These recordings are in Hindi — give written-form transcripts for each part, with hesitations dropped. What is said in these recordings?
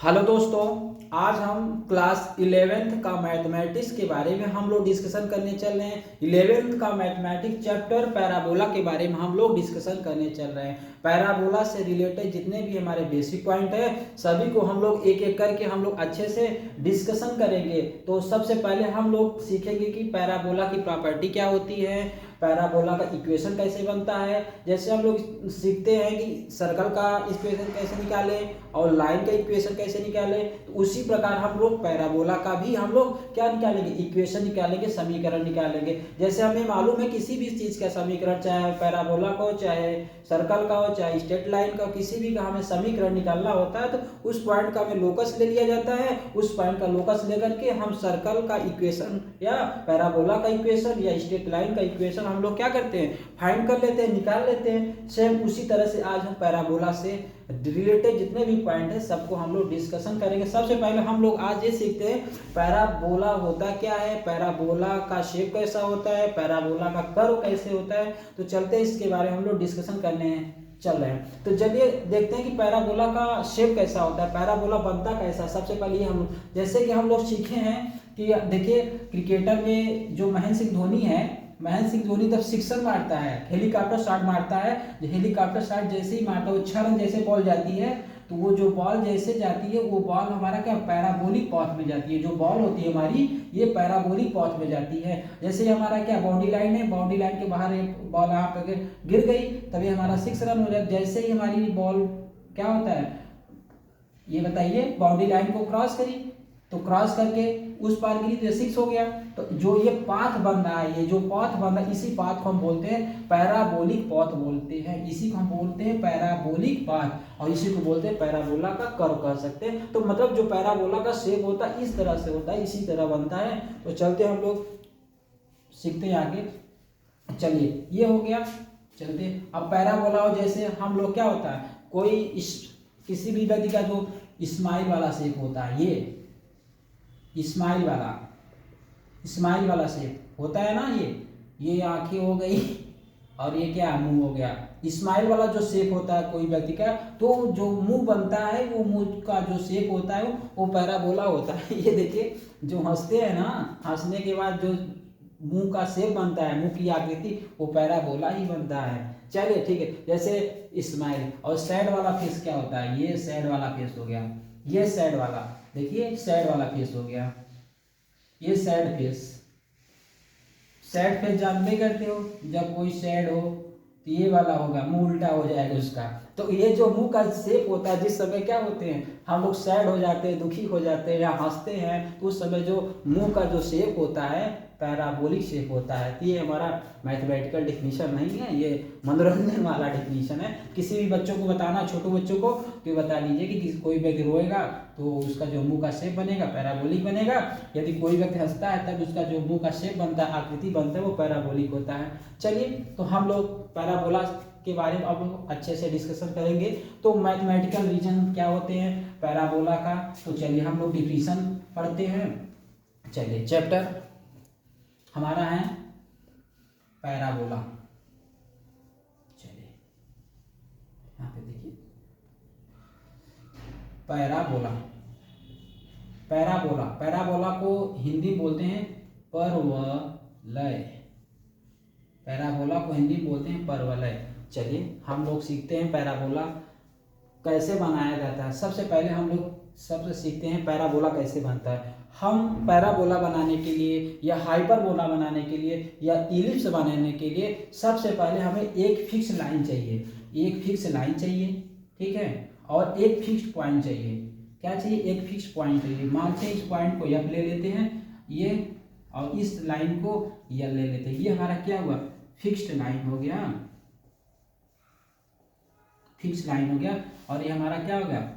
हेलो दोस्तों, आज हम क्लास 11th का मैथमेटिक्स के बारे में हम लोग डिस्कशन करने चल रहे हैं। 11th का मैथमेटिक्स चैप्टर पैराबोला के बारे में हम लोग डिस्कशन करने चल रहे हैं। पैराबोला से रिलेटेड जितने भी हमारे बेसिक पॉइंट है सभी को हम लोग एक एक करके हम लोग अच्छे से डिस्कशन करेंगे। तो सबसे पहले हम लोग सीखेंगे कि पैराबोला की प्रॉपर्टी क्या होती है, पैराबोला का इक्वेशन कैसे बनता है। जैसे हम लोग सीखते हैं कि सर्कल का इक्वेशन कैसे निकाले और लाइन का इक्वेशन कैसे निकाले, तो उसी प्रकार हम लोग पैराबोला का भी हम लोग क्या निकालेंगे, इक्वेशन निकालेंगे, समीकरण निकालेंगे। जैसे हमें मालूम है किसी भी चीज का समीकरण, चाहे पैराबोला का हो, चाहे सर्कल का हो, चाहे स्ट्रेट लाइन का, किसी भी का हमें समीकरण निकालना होता है तो उस पॉइंट का हमें लोकस ले लिया जाता है। उस पॉइंट का लोकस लेकर के हम सर्कल का इक्वेशन या पैराबोला का इक्वेशन या स्ट्रेट लाइन का इक्वेशन हम लोग क्या करते हैं, फाइंड कर लेते हैं, निकाल लेते हैं। सेम उसी तरह से आज हम पैराबोला से रिलेटेड जितने भी पॉइंट है सबको हम लोग डिस्कशन करेंगे। सबसे पहले हम लोग आज ये सीखते हैं पैराबोला होता क्या है, पैराबोला का शेप कैसा होता है, पैराबोला का कर्व कैसे होता है। तो चलते हैं इसके बारे में हम लोग डिस्कशन करने चल रहे हैं। तो चलिए देखते हैं कि पैराबोला का शेप कैसा होता है, पैराबोला बनता कैसा। सबसे पहले ये हम जैसे कि हम लोग सीखे हैं कि देखिए क्रिकेटर में जो महेंद्र सिंह धोनी है, महेंद्र सिंह धोनी जब सिक्सर मारता है, हेलीकॉप्टर शॉट मारता है, हेलीकॉप्टर शॉट जैसे ही मारता है वो 6 रन जैसे बॉल जाती है, तो वो जो बॉल जैसे जाती है वो बॉल हमारा क्या पैराबोलिक पथ में जाती है। जो बॉल होती है हमारी ये पैराबोलिक पथ में जाती है। जैसे हमारा क्या बाउंड्री लाइन है, बाउंड्री लाइन के बाहर एक बॉल यहाँ पे गिर गई तभी हमारा 6 रन हो जाए। जैसे ही हमारी बॉल क्या होता है ये बताइए, बाउंड्री लाइन को क्रॉस करी तो क्रॉस करके उस पार गिरी तो 6 हो गया। तो जो ये पाथ बन रहा है, ये जो पाथ बन रहा है, इसी पाथ को हम बोलते हैं पैराबोलिक पाथ बोलते हैं। इसी को हम बोलते हैं पैराबोलिक पाथ और इसी को बोलते हैं पैराबोला का कर्व कह सकते हैं। तो मतलब जो पैराबोला का शेप होता है इस तरह से होता है, इसी तरह बनता है। तो चलते हम लोग सीखते हैं आगे। चलिए ये हो गया, चलते अब पैराबोला हो जैसे हम लोग क्या होता है, कोई किसी भी व्यक्ति का जो स्माइल वाला शेप होता है, ये स्माइल वाला शेप होता है ना, ये आंखें हो गई और ये क्या मुंह हो गया। स्माइल वाला जो शेप होता है कोई व्यक्ति का, तो जो मुंह बनता है वो मुंह का जो शेप होता है वो पैराबोला होता है। ये देखिए जो हंसते हैं ना, हंसने के बाद जो मुंह का शेप बनता है, मुंह की आकृति, वो पैराबोला ही बनता है। चलिए ठीक है, जैसे स्माइल। और सैड वाला फेस क्या होता है, ये सैड वाला फेस हो गया, ये सैड वाला, देखिए सैड वाला फेस हो गया, ये सैड फेस। सैड फेस जानते करते हो, जब कोई सैड हो तो ये वाला होगा, मुंह उल्टा हो जाएगा उसका। तो ये जो मुंह का शेप होता है, जिस समय क्या होते हैं हम लोग सैड हो जाते हैं, दुखी हो जाते हैं या हंसते हैं, तो उस समय जो मुंह का जो शेप होता है पैराबोलिक शेप होता है। तो ये हमारा मैथमेटिकल डिफिनीशन नहीं है, ये मनोरंजन वाला डिफिनीशन है। किसी भी बच्चों को बताना, छोटे बच्चों को, तो बता दीजिए कि कोई व्यक्ति रोएगा तो उसका जो मुंह का शेप बनेगा पैराबोलिक बनेगा। यदि कोई व्यक्ति हंसता है तब उसका जो मुंह का शेप बनता है, आकृति बनता है, वो पैराबोलिक होता है। चलिए तो हम लोग पैराबोला के बारे में अब अच्छे से डिस्कशन करेंगे। तो मैथमेटिकल रीजन क्या होते हैं पैराबोला का, तो चलिए हम लोग डिफिनीशन पढ़ते हैं। चलिए चैप्टर हमारा है पैराबोला। चलिए यहाँ पे देखिए पैराबोला। पैराबोला पैराबोला को हिंदी बोलते हैं परवलय। पैराबोला को हिंदी में बोलते हैं परवलय। चलिए हम लोग सीखते हैं पैराबोला कैसे बनाया जाता है। सबसे पहले हम लोग सबसे सीखते हैं पैराबोला कैसे बनता है। हम पैराबोला बनाने के लिए या हाइपरबोला बनाने के लिए या इलिप्स बनाने के लिए सबसे पहले हमें एक फिक्स लाइन चाहिए, एक फिक्स लाइन चाहिए, ठीक है, और एक फिक्स पॉइंट चाहिए। क्या चाहिए, एक फिक्स पॉइंट चाहिए। मान से इस पॉइंट को एफ ले लेते हैं ये, और इस लाइन को यल ले लेते हैं। ये हमारा क्या हुआ, फिक्स्ड लाइन हो गया, फिक्स लाइन हो गया। और ये हमारा क्या हो गया,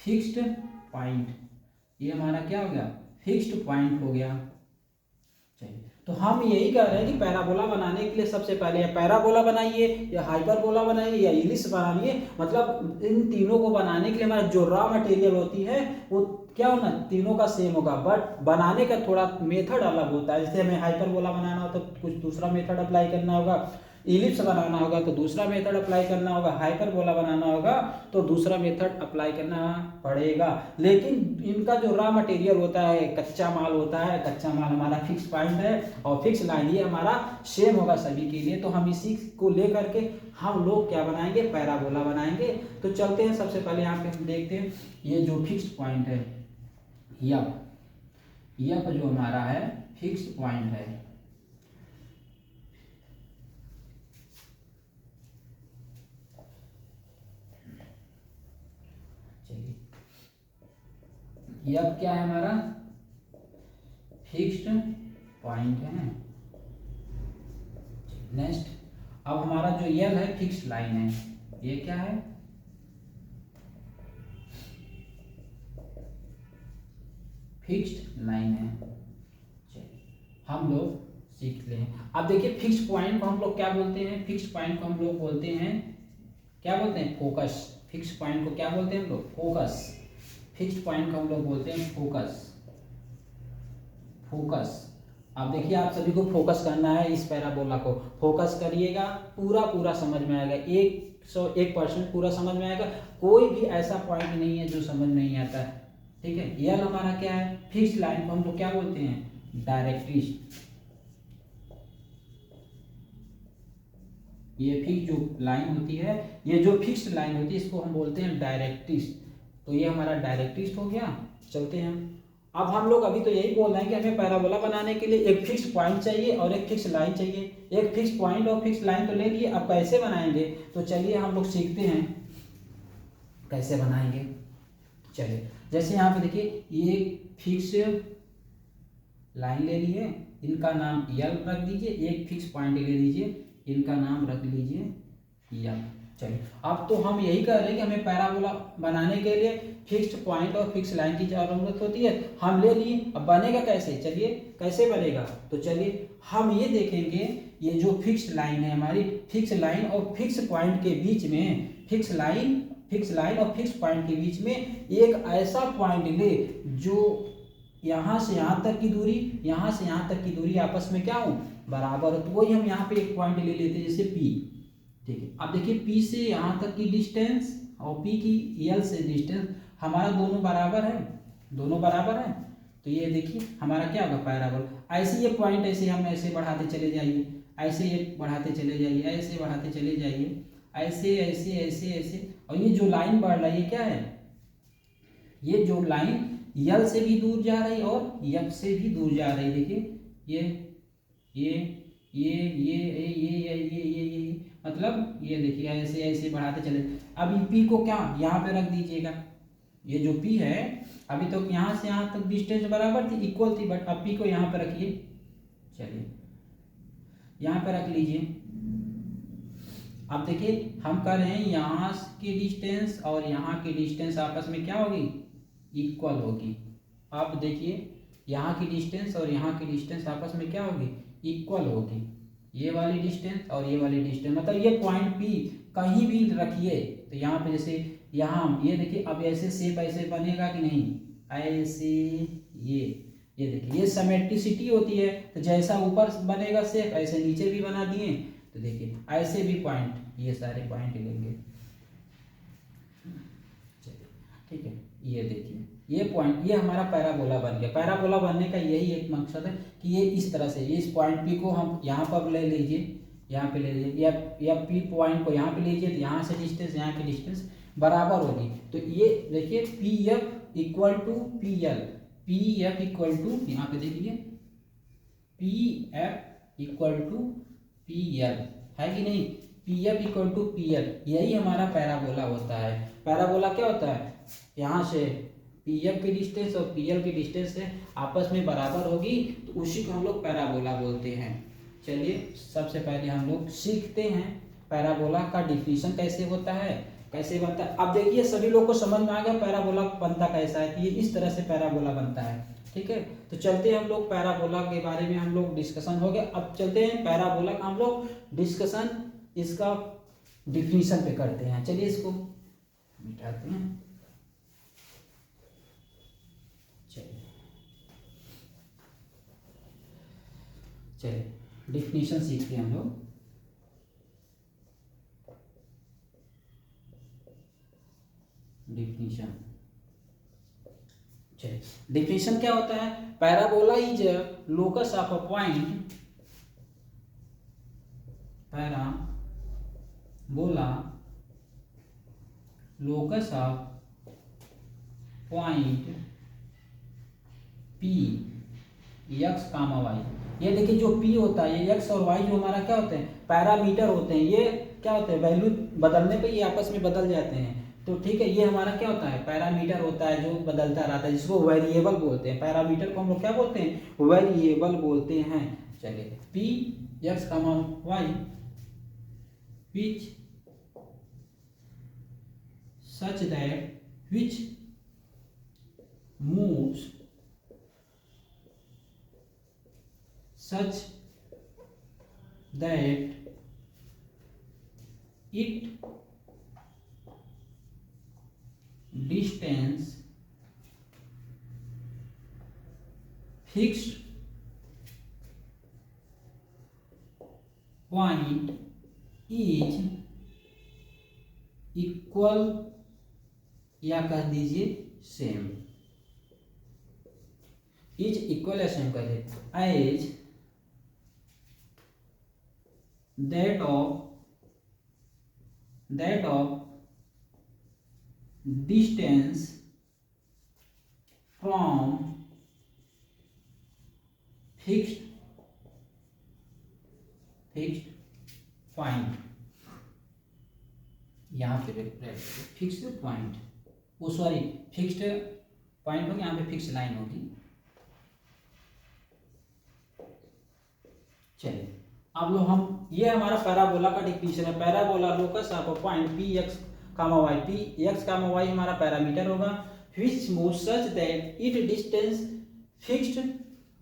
फिक्स्ड पॉइंट। ये हमारा क्या हो गया, फिक्स्ड पॉइंट हो गया। चलिए तो हम यही कह रहे हैं कि पैराबोला बनाने के लिए सबसे पहले या पैराबोला बनाइए या हाइपरबोला बनाइए या इलिप्स बनाइए, मतलब इन तीनों को बनाने के लिए हमारा जो रॉ मटेरियल होती है वो क्या होना, तीनों का सेम होगा, बट बनाने का थोड़ा मेथड अलग होता है। जैसे हमें हाइपरबोला बनाना हो तो कुछ दूसरा मेथड अप्लाई करना होगा, इलिप्स बनाना होगा तो दूसरा मेथड अप्लाई करना होगा, हाइपरबोला बनाना होगा तो दूसरा मेथड अप्लाई करना पड़ेगा। लेकिन इनका जो रॉ मटेरियल होता है, कच्चा माल होता है, कच्चा माल हमारा फिक्स पॉइंट है और फिक्स लाइन, ये हमारा सेम होगा सभी के लिए। तो हम इसी को लेकर के हम लोग क्या बनाएंगे, पैराबोला बनाएंगे। तो चलते हैं, सबसे पहले यहाँ पे हम देखते हैं ये जो फिक्स पॉइंट है यफ जो हमारा है फिक्स पॉइंट है। चलिए यफ क्या है, हमारा फिक्स्ड पॉइंट है। नेक्स्ट, अब हमारा जो यल है फिक्स लाइन है, ये क्या है, फिक्स्ड लाइन है। चलिए हम लोग सीख लें। अब देखिए फिक्स पॉइंट को हम लोग क्या बोलते हैं, फिक्स पॉइंट को हम लोग बोलते हैं, क्या बोलते हैं, फोकस। फिक्स पॉइंट को क्या बोलते हैं हम लोग, फोकस। फिक्स पॉइंट को हम लोग बोलते हैं फोकस। फोकस, अब देखिए आप सभी को फोकस करना है, इस पैराबोला को फोकस करिएगा, पूरा समझ में आएगा, 101% पूरा समझ में आएगा। कोई भी ऐसा पॉइंट नहीं है जो समझ नहीं आता है, ठीक है। यल हमारा क्या है, फिक्स लाइन को हम लोग क्या बोलते हैं, डायरेक्ट्रिक्स। ये फिक्स जो लाइन होती है, ये जो फिक्स लाइन होती है, इसको हम बोलते हैं डायरेक्ट्रिक्स। तो ये हमारा डायरेक्ट्रिक्स हो गया। चलते हैं, अब हम लोग अभी तो यही बोल रहे हैं कि हमें पैराबोला बनाने के लिए एक फिक्स पॉइंट चाहिए और एक फिक्स लाइन चाहिए। एक फिक्स पॉइंट और फिक्स लाइन तो ले लिए, अब कैसे बनाएंगे, तो चलिए हम लोग सीखते हैं कैसे बनाएंगे। चलिए, जैसे यहाँ पे देखिए ये फिक्स लाइन ले लिए, इनका नाम यल रख दीजिए, एक फिक्स पॉइंट ले लीजिए, इनका नाम रख लीजिए यल। चलिए, अब तो हम यही कह रहे हैं कि हमें पैराबोला बनाने के लिए फिक्स्ड पॉइंट और फिक्स लाइन की जरूरत होती है, हम ले लिए। अब बनेगा कैसे, चलिए कैसे बनेगा, तो चलिए हम ये देखेंगे, ये जो फिक्स लाइन है हमारी, फिक्स लाइन और फिक्स पॉइंट के बीच में, फिक्स लाइन और फिक्स पॉइंट के बीच में एक ऐसा पॉइंट ले जो यहाँ से यहाँ तक की दूरी, यहाँ से यहाँ तक की दूरी आपस में क्या हो, बराबर हो। तो वही हम यहाँ पे एक पॉइंट ले लेते हैं, जैसे P, ठीक है। अब देखिए P से यहाँ तक की डिस्टेंस और P की L से डिस्टेंस हमारा दोनों बराबर है, दोनों बराबर है। तो ये देखिए हमारा क्या होगा, पैराबोल। ऐसे ये पॉइंट ऐसे हम ऐसे बढ़ाते चले जाइए, ऐसे ये बढ़ाते चले जाइए, ऐसे बढ़ाते चले जाइए, ऐसे ऐसे ऐसे ऐसे। और ये जो लाइन बढ़ रही है क्या है, ये जो लाइन यल से भी दूर जा रही है और यफ से भी दूर जा रही है। देखिए ये ये ये ये ये ये ये ये मतलब ये देखिए ऐसे ऐसे बढ़ाते चले। अब पी को क्या यहाँ पे रख दीजिएगा, ये जो पी है अभी तो यहाँ से यहाँ तक डिस्टेंस बराबर थी, इक्वल थी, बट अब पी को यहाँ पे रखिए। चलिए यहाँ पे रख लीजिए। अब देखिए हम कर रहे हैं यहाँ की डिस्टेंस और यहाँ की डिस्टेंस आपस में क्या होगी, इक्वल होगी। अब देखिए यहाँ की डिस्टेंस और यहाँ की डिस्टेंस आपस में क्या होगी, इक्वल होगी। ये वाली डिस्टेंस और ये वाली डिस्टेंस, मतलब ये पॉइंट पी कहीं भी रखिए तो यहाँ पे जैसे यहाँ ये देखिए, अब ऐसे शेप ऐसे बनेगा कि नहीं, ऐसे ये देखिए ये सिमेट्रिसिटी होती है। तो जैसा ऊपर बनेगा शेप ऐसे नीचे भी बना दिए। तो देखिए ऐसे भी पॉइंट, ये सारे पॉइंट लेंगे, चलिए ठीक है। ये देखिए ये पॉइंट, ये हमारा पैराबोला बन गया। पैराबोला बनने का यही एक मकसद है कि ये इस तरह से, ये इस पॉइंट पी को हम यहाँ पर ले लीजिए, यहाँ पे ले लीजिए, या पी पॉइंट को यहाँ पे लीजिए, तो यहाँ से डिस्टेंस यहाँ की डिस्टेंस बराबर होगी। तो ये देखिए P F equal to P L, P F equal to, यहाँ पे देखिए P F equal to P L है कि नहीं, P F equal to P L, यही हमारा पैराबोला होता है। पैराबोला क्या होता है, यहाँ से पी एफ की डिस्टेंस और पी एल की डिस्टेंस से आपस में बराबर होगी, तो उसी को हम लोग पैराबोला बोलते हैं। चलिए सबसे पहले हम लोग सीखते हैं पैराबोला का डिफिनीशन कैसे होता है, कैसे बनता है। अब देखिए सभी लोग को समझ में आ गया पैराबोला बनता कैसा है, ये इस तरह से पैराबोला बनता है, ठीक है। तो चलते हैं हम लोग पैराबोला के बारे में हम लोग डिस्कशन हो गया। अब चलते हैं पैराबोला का हम लोग डिस्कशन इसका डिफिनीशन पे करते हैं। चलिए इसको मिटाते हैं। चलिए डिफिनीशन सीखते हैं हम लोग। डिफिनीशन। चलिए डिफिनीशन क्या होता है? Parabola is locus of a point, parabola locus of point P x comma y. ये देखिए जो पी होता है, ये एक्स और वाई जो हमारा क्या होते हैं? पैरामीटर होते हैं। ये क्या होते हैं? वैल्यू बदलने पे ये आपस में बदल जाते हैं। तो ठीक है, ये हमारा क्या होता है? पैरामीटर होता है जो बदलता रहता है, जिसको वेरिएबल बोलते हैं। पैरामीटर को हम लोग क्या बोलते हैं? वेरिएबल बोलते हैं। चलिए P x comma y which such that which moves such that it distance fixed point is equal या कह दीजिए सेम, इज इक्वल या सेम कर दे as that of distance from fixed point। यहाँ पे फिक्स्ड पॉइंट, वो सॉरी फिक्स्ड पॉइंट होगी, यहाँ पे फिक्स लाइन होगी। चलिए अब लोग हम, ये हमारा पैराबोला का डिफिनीशन है। Parabola locus of a point P x comma y, P x comma y हमारा पैरामीटर होगा, which move such that it distance fixed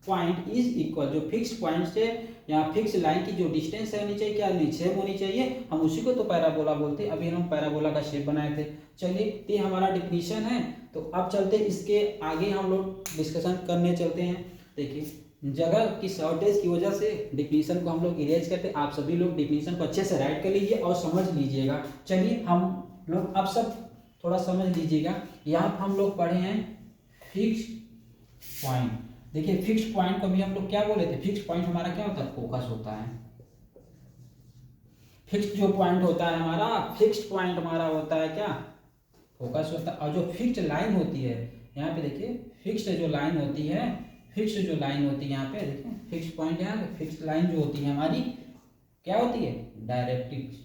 point is equal. जो फिक्स्ड पॉइंट से या फिक्स लाइन की जो डिस्टेंस होनी चाहिए, क्या नहीं सेम होनी चाहिए, हम उसी को तो पैराबोला बोलते हैं। अभी हम पैराबोला का शेप बनाए थे। चलिए ये हमारा डिफिनीशन है। तो अब चलते इसके आगे हम लोग डिस्कशन करने चलते हैं। देखिए जगह की शॉर्टेज की वजह से डिफिनीशन को हम लोग इरेज करते हैं। आप सभी लोग डिफिनीशन को अच्छे से राइट कर लीजिए और समझ लीजिएगा। चलिए हम लोग अब सब थोड़ा समझ लीजिएगा। यहाँ पर हम लोग पढ़े हैं फिक्स्ड पॉइंट। देखिए फिक्स्ड पॉइंट को भी हम लोग क्या बोले थे? फिक्स्ड पॉइंट हमारा क्या होता है? फोकस होता है। फिक्स्ड जो पॉइंट होता है हमारा, फिक्स्ड पॉइंट हमारा होता है क्या? फोकस होता है। और जो फिक्स्ड लाइन होती है, यहाँ पे देखिए फिक्स्ड जो लाइन होती है, फिक्स्ड जो लाइन होती है यहाँ पे देखिए, फिक्स्ड पॉइंट यहाँ पे फिक्स्ड लाइन जो होती है हमारी क्या होती है? डायरेक्ट्रिक्स।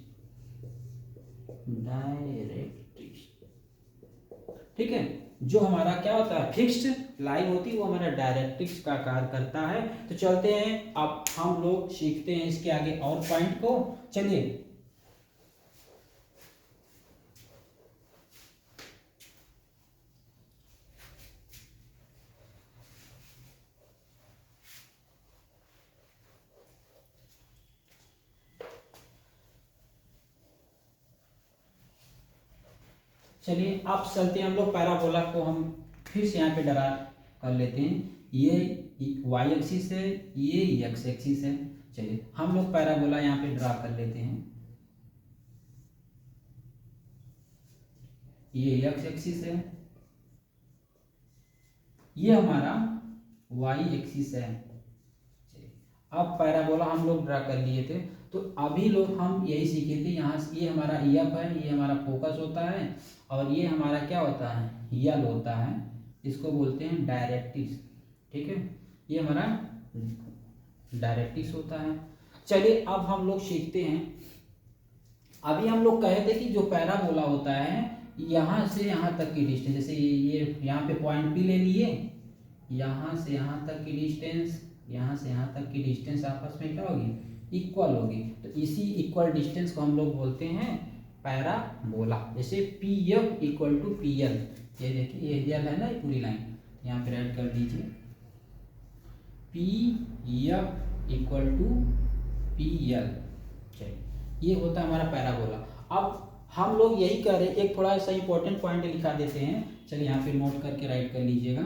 ठीक है, जो हमारा क्या होता है? फिक्स्ड लाइन होती है वो हमारा डायरेक्ट्रिक्स का कार्य करता है। तो चलते हैं अब हम लोग सीखते हैं इसके आगे और पॉइंट को। चलिए चलिए अब चलते हैं हम लोग पैराबोला को हम फिर से यहाँ पे ड्रा कर लेते हैं। ये वाई एक्सिस है, ये एक्स एक्सिस है। चलिए हम लोग पैराबोला यहाँ पे ड्रा कर लेते हैं। ये एक्स एक्सिस है, ये हमारा वाई एक्सिस है। चलिए अब पैराबोला हम लोग ड्रा कर लिए थे। तो अभी लोग हम यही सीखे थे। यहाँ से ये हमारा एफ है, ये हमारा फोकस होता है, और ये हमारा क्या होता है? यल होता है। इसको बोलते हैं डायरेक्ट्रिक्स। ठीक है, ये हमारा डायरेक्ट्रिक्स होता है। चलिए अब हम लोग सीखते हैं। अभी हम लोग कहे थे कि जो पैराबोला होता है, यहाँ से यहाँ तक की डिस्टेंस, जैसे ये यहाँ पे पॉइंट पी ले लिए, यहाँ से यहाँ तक की डिस्टेंस, यहाँ से यहाँ तक की डिस्टेंस आपस में क्या होगी? इक्वल होगी। तो इसी इक्वल डिस्टेंस को हम लोग बोलते हैं पैराबोला। जैसे P F equal to P L, ये देखिए ये एल है ना, ये पूरी लाइन यहाँ पे राइट कर दीजिए। P F equal to P L, चलिए ये होता है हमारा पैराबोला। अब हम लोग यही कर रहे हैं, एक थोड़ा सा इंपॉर्टेंट पॉइंट लिखा देते हैं। चलिए यहाँ पे नोट करके राइट कर लीजिएगा।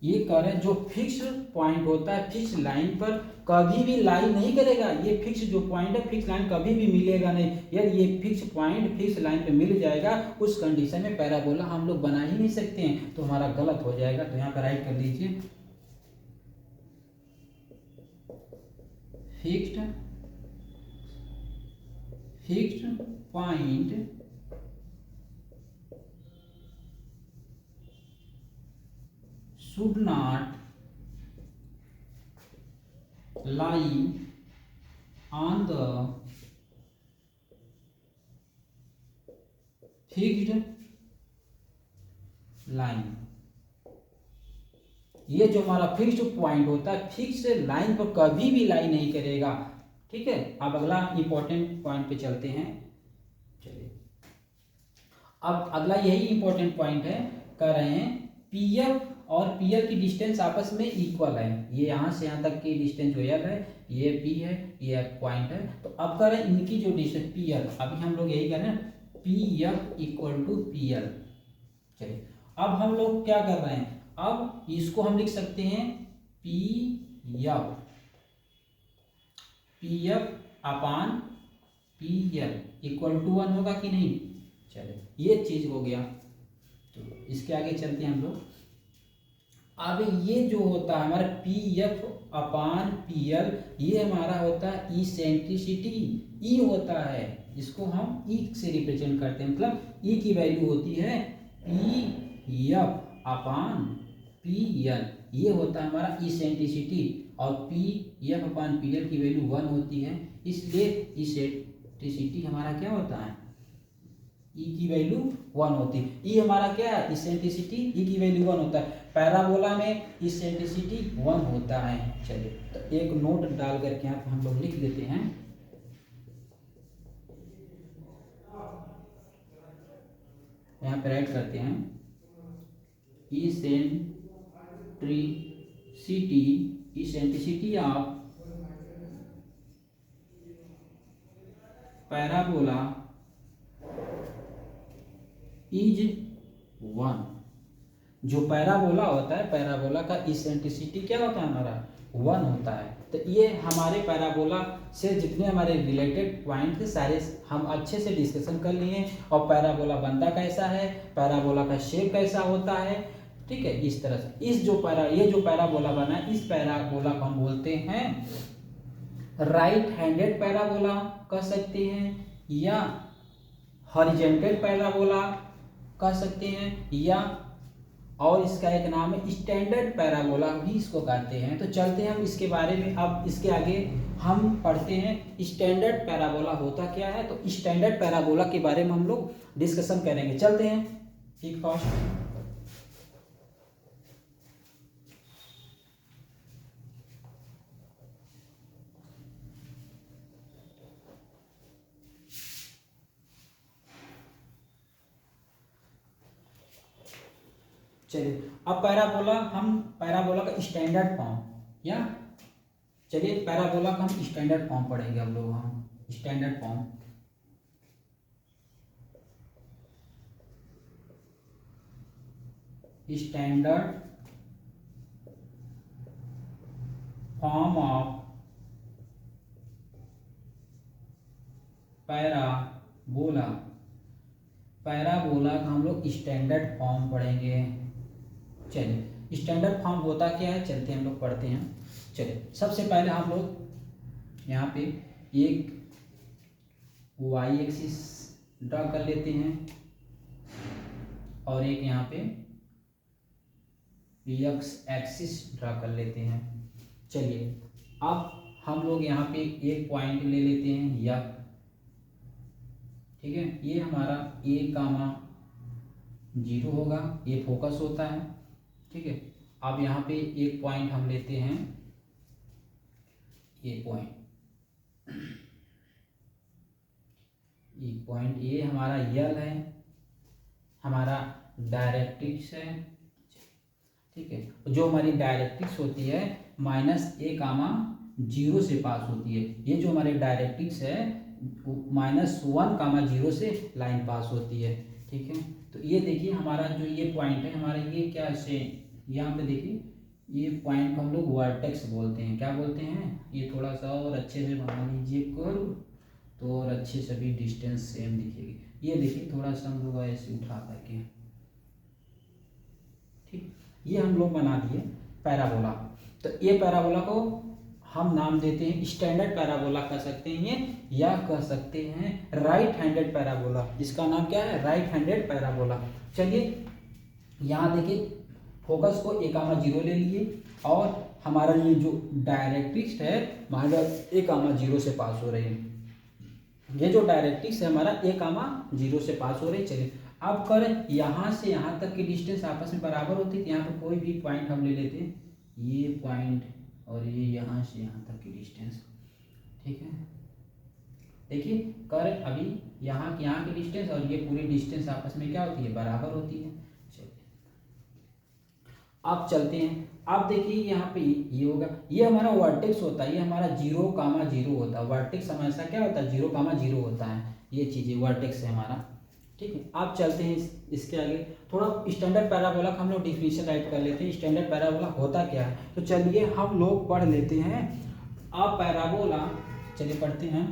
ये कह रहे हैं जो फिक्स पॉइंट होता है फिक्स लाइन पर कभी भी लाई नहीं करेगा। ये फिक्स जो पॉइंट है फिक्स लाइन कभी भी मिलेगा नहीं। यदि ये फिक्स पॉइंट फिक्स लाइन पे मिल जाएगा उस कंडीशन में पैराबोला हम लोग बना ही नहीं सकते हैं, तो हमारा गलत हो जाएगा। तो यहाँ पर राइट कर लीजिए fixed point should not lie on the fixed line। ये जो हमारा फिक्स्ड पॉइंट होता है फिक्स लाइन पर कभी भी लाई नहीं करेगा। ठीक है, अब अगला इंपॉर्टेंट पॉइंट पे चलते हैं। चलिए अब अगला यही इंपॉर्टेंट पॉइंट है, कह रहे हैं पीएफ और पीएल की डिस्टेंस आपस में इक्वल है। ये यहाँ से यहाँ तक की डिस्टेंस जो एल है, ये पी है, ये एफ पॉइंट है। तो अब कह रहे हैं इनकी जो डिस्टेंस पीएल, अभी हम लोग यही कह रहे हैं पीएफ इक्वल टू पीएल। चलिए अब हम लोग क्या कर रहे हैं, अब इसको हम लिख सकते हैं PF upon PL equal to 1 होगा कि नहीं। चलिए ये चीज हो गया। तो इसके आगे चलते हैं हम लोग। अब ये जो होता है हमारा पीएफ अपान पीएल, ये हमारा होता है इसेंट्रिसिटी, ई होता है, इसको हम ई से रिप्रेजेंट करते हैं। मतलब ई की वैल्यू होती है पीएफ अपान पीएल, ये होता है हमारा इसेंट्रिसिटी। और पीएफ अपान पीएल की वैल्यू 1 होती है, इसलिए इसेंट्रिसिटी हमारा क्या होता है, ई की वैल्यू 1 होती है। ई हमारा क्या है, इसेंट्रिसिटी, ई की वैल्यू 1 होता है। पैराबोला में इसेंट्रिसिटी 1 होता है। चलिए तो एक नोट डाल करके यहाँ पे हम लोग लिख देते हैं, यहाँ पे राइट करते हैं इसेंट्रिसिटी ऑफ पैराबोला इज 1। जो पैराबोला होता है, पैराबोला का इसेंट्रिसिटी क्या होता है हमारा 1 होता है। तो ये हमारे पैराबोला से जितने हमारे रिलेटेड पॉइंट थे सारे हम अच्छे से डिस्कशन कर लिए। और पैराबोला बनता कैसा है, पैराबोला का शेप कैसा होता है, ठीक है, इस तरह से। ये जो पैराबोला बना है, इस पैराबोला को हम बोलते हैं राइट हैंडेड पैराबोला कह सकते हैं, या हॉरिजॉन्टल पैराबोला कह सकते हैं, या और इसका एक नाम है स्टैंडर्ड पैराबोला भी इसको कहते हैं। तो चलते हैं हम इसके बारे में। अब इसके आगे हम पढ़ते हैं स्टैंडर्ड पैराबोला होता क्या है। तो स्टैंडर्ड पैराबोला के बारे में हम लोग डिस्कशन करेंगे। चलते हैं ठीक फास्ट। चलिए अब पैराबोला का स्टैंडर्ड फॉर्म, या चलिए पैराबोला का हम स्टैंडर्ड फॉर्म पढ़ेंगे हम लोग। हम स्टैंडर्ड फॉर्म ऑफ पैराबोला का हम लोग स्टैंडर्ड फॉर्म पढ़ेंगे। चलिए स्टैंडर्ड फॉर्म होता क्या है, चलते हैं हम लोग पढ़ते हैं। चलिए सबसे पहले हम लोग यहाँ पे एक वाई एक्सिस ड्रा कर लेते हैं और एक यहाँ पे एक्स एक्सिस ड्रा कर लेते हैं। चलिए अब हम लोग यहाँ पे एक पॉइंट ले लेते हैं या, ठीक है, ये हमारा ए कामा 0 होगा, ये फोकस होता है, ठीक है। अब यहाँ पे एक पॉइंट हम लेते हैं, ये पॉइंट ये हमारा यल है, हमारा डायरेक्ट्रिक्स है, ठीक है। जो हमारी डायरेक्ट्रिक्स होती है -a,0 से पास होती है। ये जो हमारे डायरेक्ट्रिक्स है -1,0 से लाइन पास होती है, ठीक है। तो ये देखिए हमारा जो ये पॉइंट है हमारा, ये क्या से यहाँ पे देखिए ये पॉइंट को हम लोग वर्टेक्स बोलते हैं। क्या बोलते हैं? ये थोड़ा सा और अच्छे से बना लीजिए कर्व, तो और अच्छे से भी डिस्टेंस सेम दिखेगी। ये देखिए थोड़ा सा हम लोग ऐसे उठा करके, ठीक, ये हम लोग बना दिए पैराबोला। तो ये पैराबोला को हम नाम देते हैं स्टैंडर्ड पैराबोला कह सकते हैं, या कह सकते हैं राइट हैंडेड पैराबोला। इसका नाम क्या है? Right handed parabola. चलिए यहाँ देखिए फोकस को 1,0 ले लिए, और हमारा ये जो डायरेक्ट्रिक्स है हमारा 1,0 से पास हो रही है। ये जो डायरेक्ट्रिक्स है हमारा 1,0 से पास हो रही है। चलिए अब करें, यहाँ से यहाँ तक की डिस्टेंस आपस में बराबर होती है। तो यहाँ पे कोई भी पॉइंट हम ले लेते हैं, ये पॉइंट और ये यहाँ से यहाँ तक की डिस्टेंस, ठीक है। देखिए करें अभी यहाँ की डिस्टेंस और ये पूरी डिस्टेंस आपस में क्या होती है? बराबर होती है। चलिए अब चलते हैं। अब देखिए यहाँ पे ये होगा, ये हमारा वर्टेक्स होता है, ये हमारा 0,0 होता है। वर्टेक्स हमेशा क्या होता है? 0,0 होता है। ये चीज़ें वर्टेक्स है हमारा, ठीक है। अब चलते हैं इसके आगे थोड़ा स्टैंडर्ड पैराबोला का हम लोग डिफिनीशन राइट कर लेते हैं। स्टैंडर्ड पैराबोला होता क्या है? तो चलिए हम लोग पढ़ लेते हैं। अब पैराबोला, चलिए पढ़ते हैं।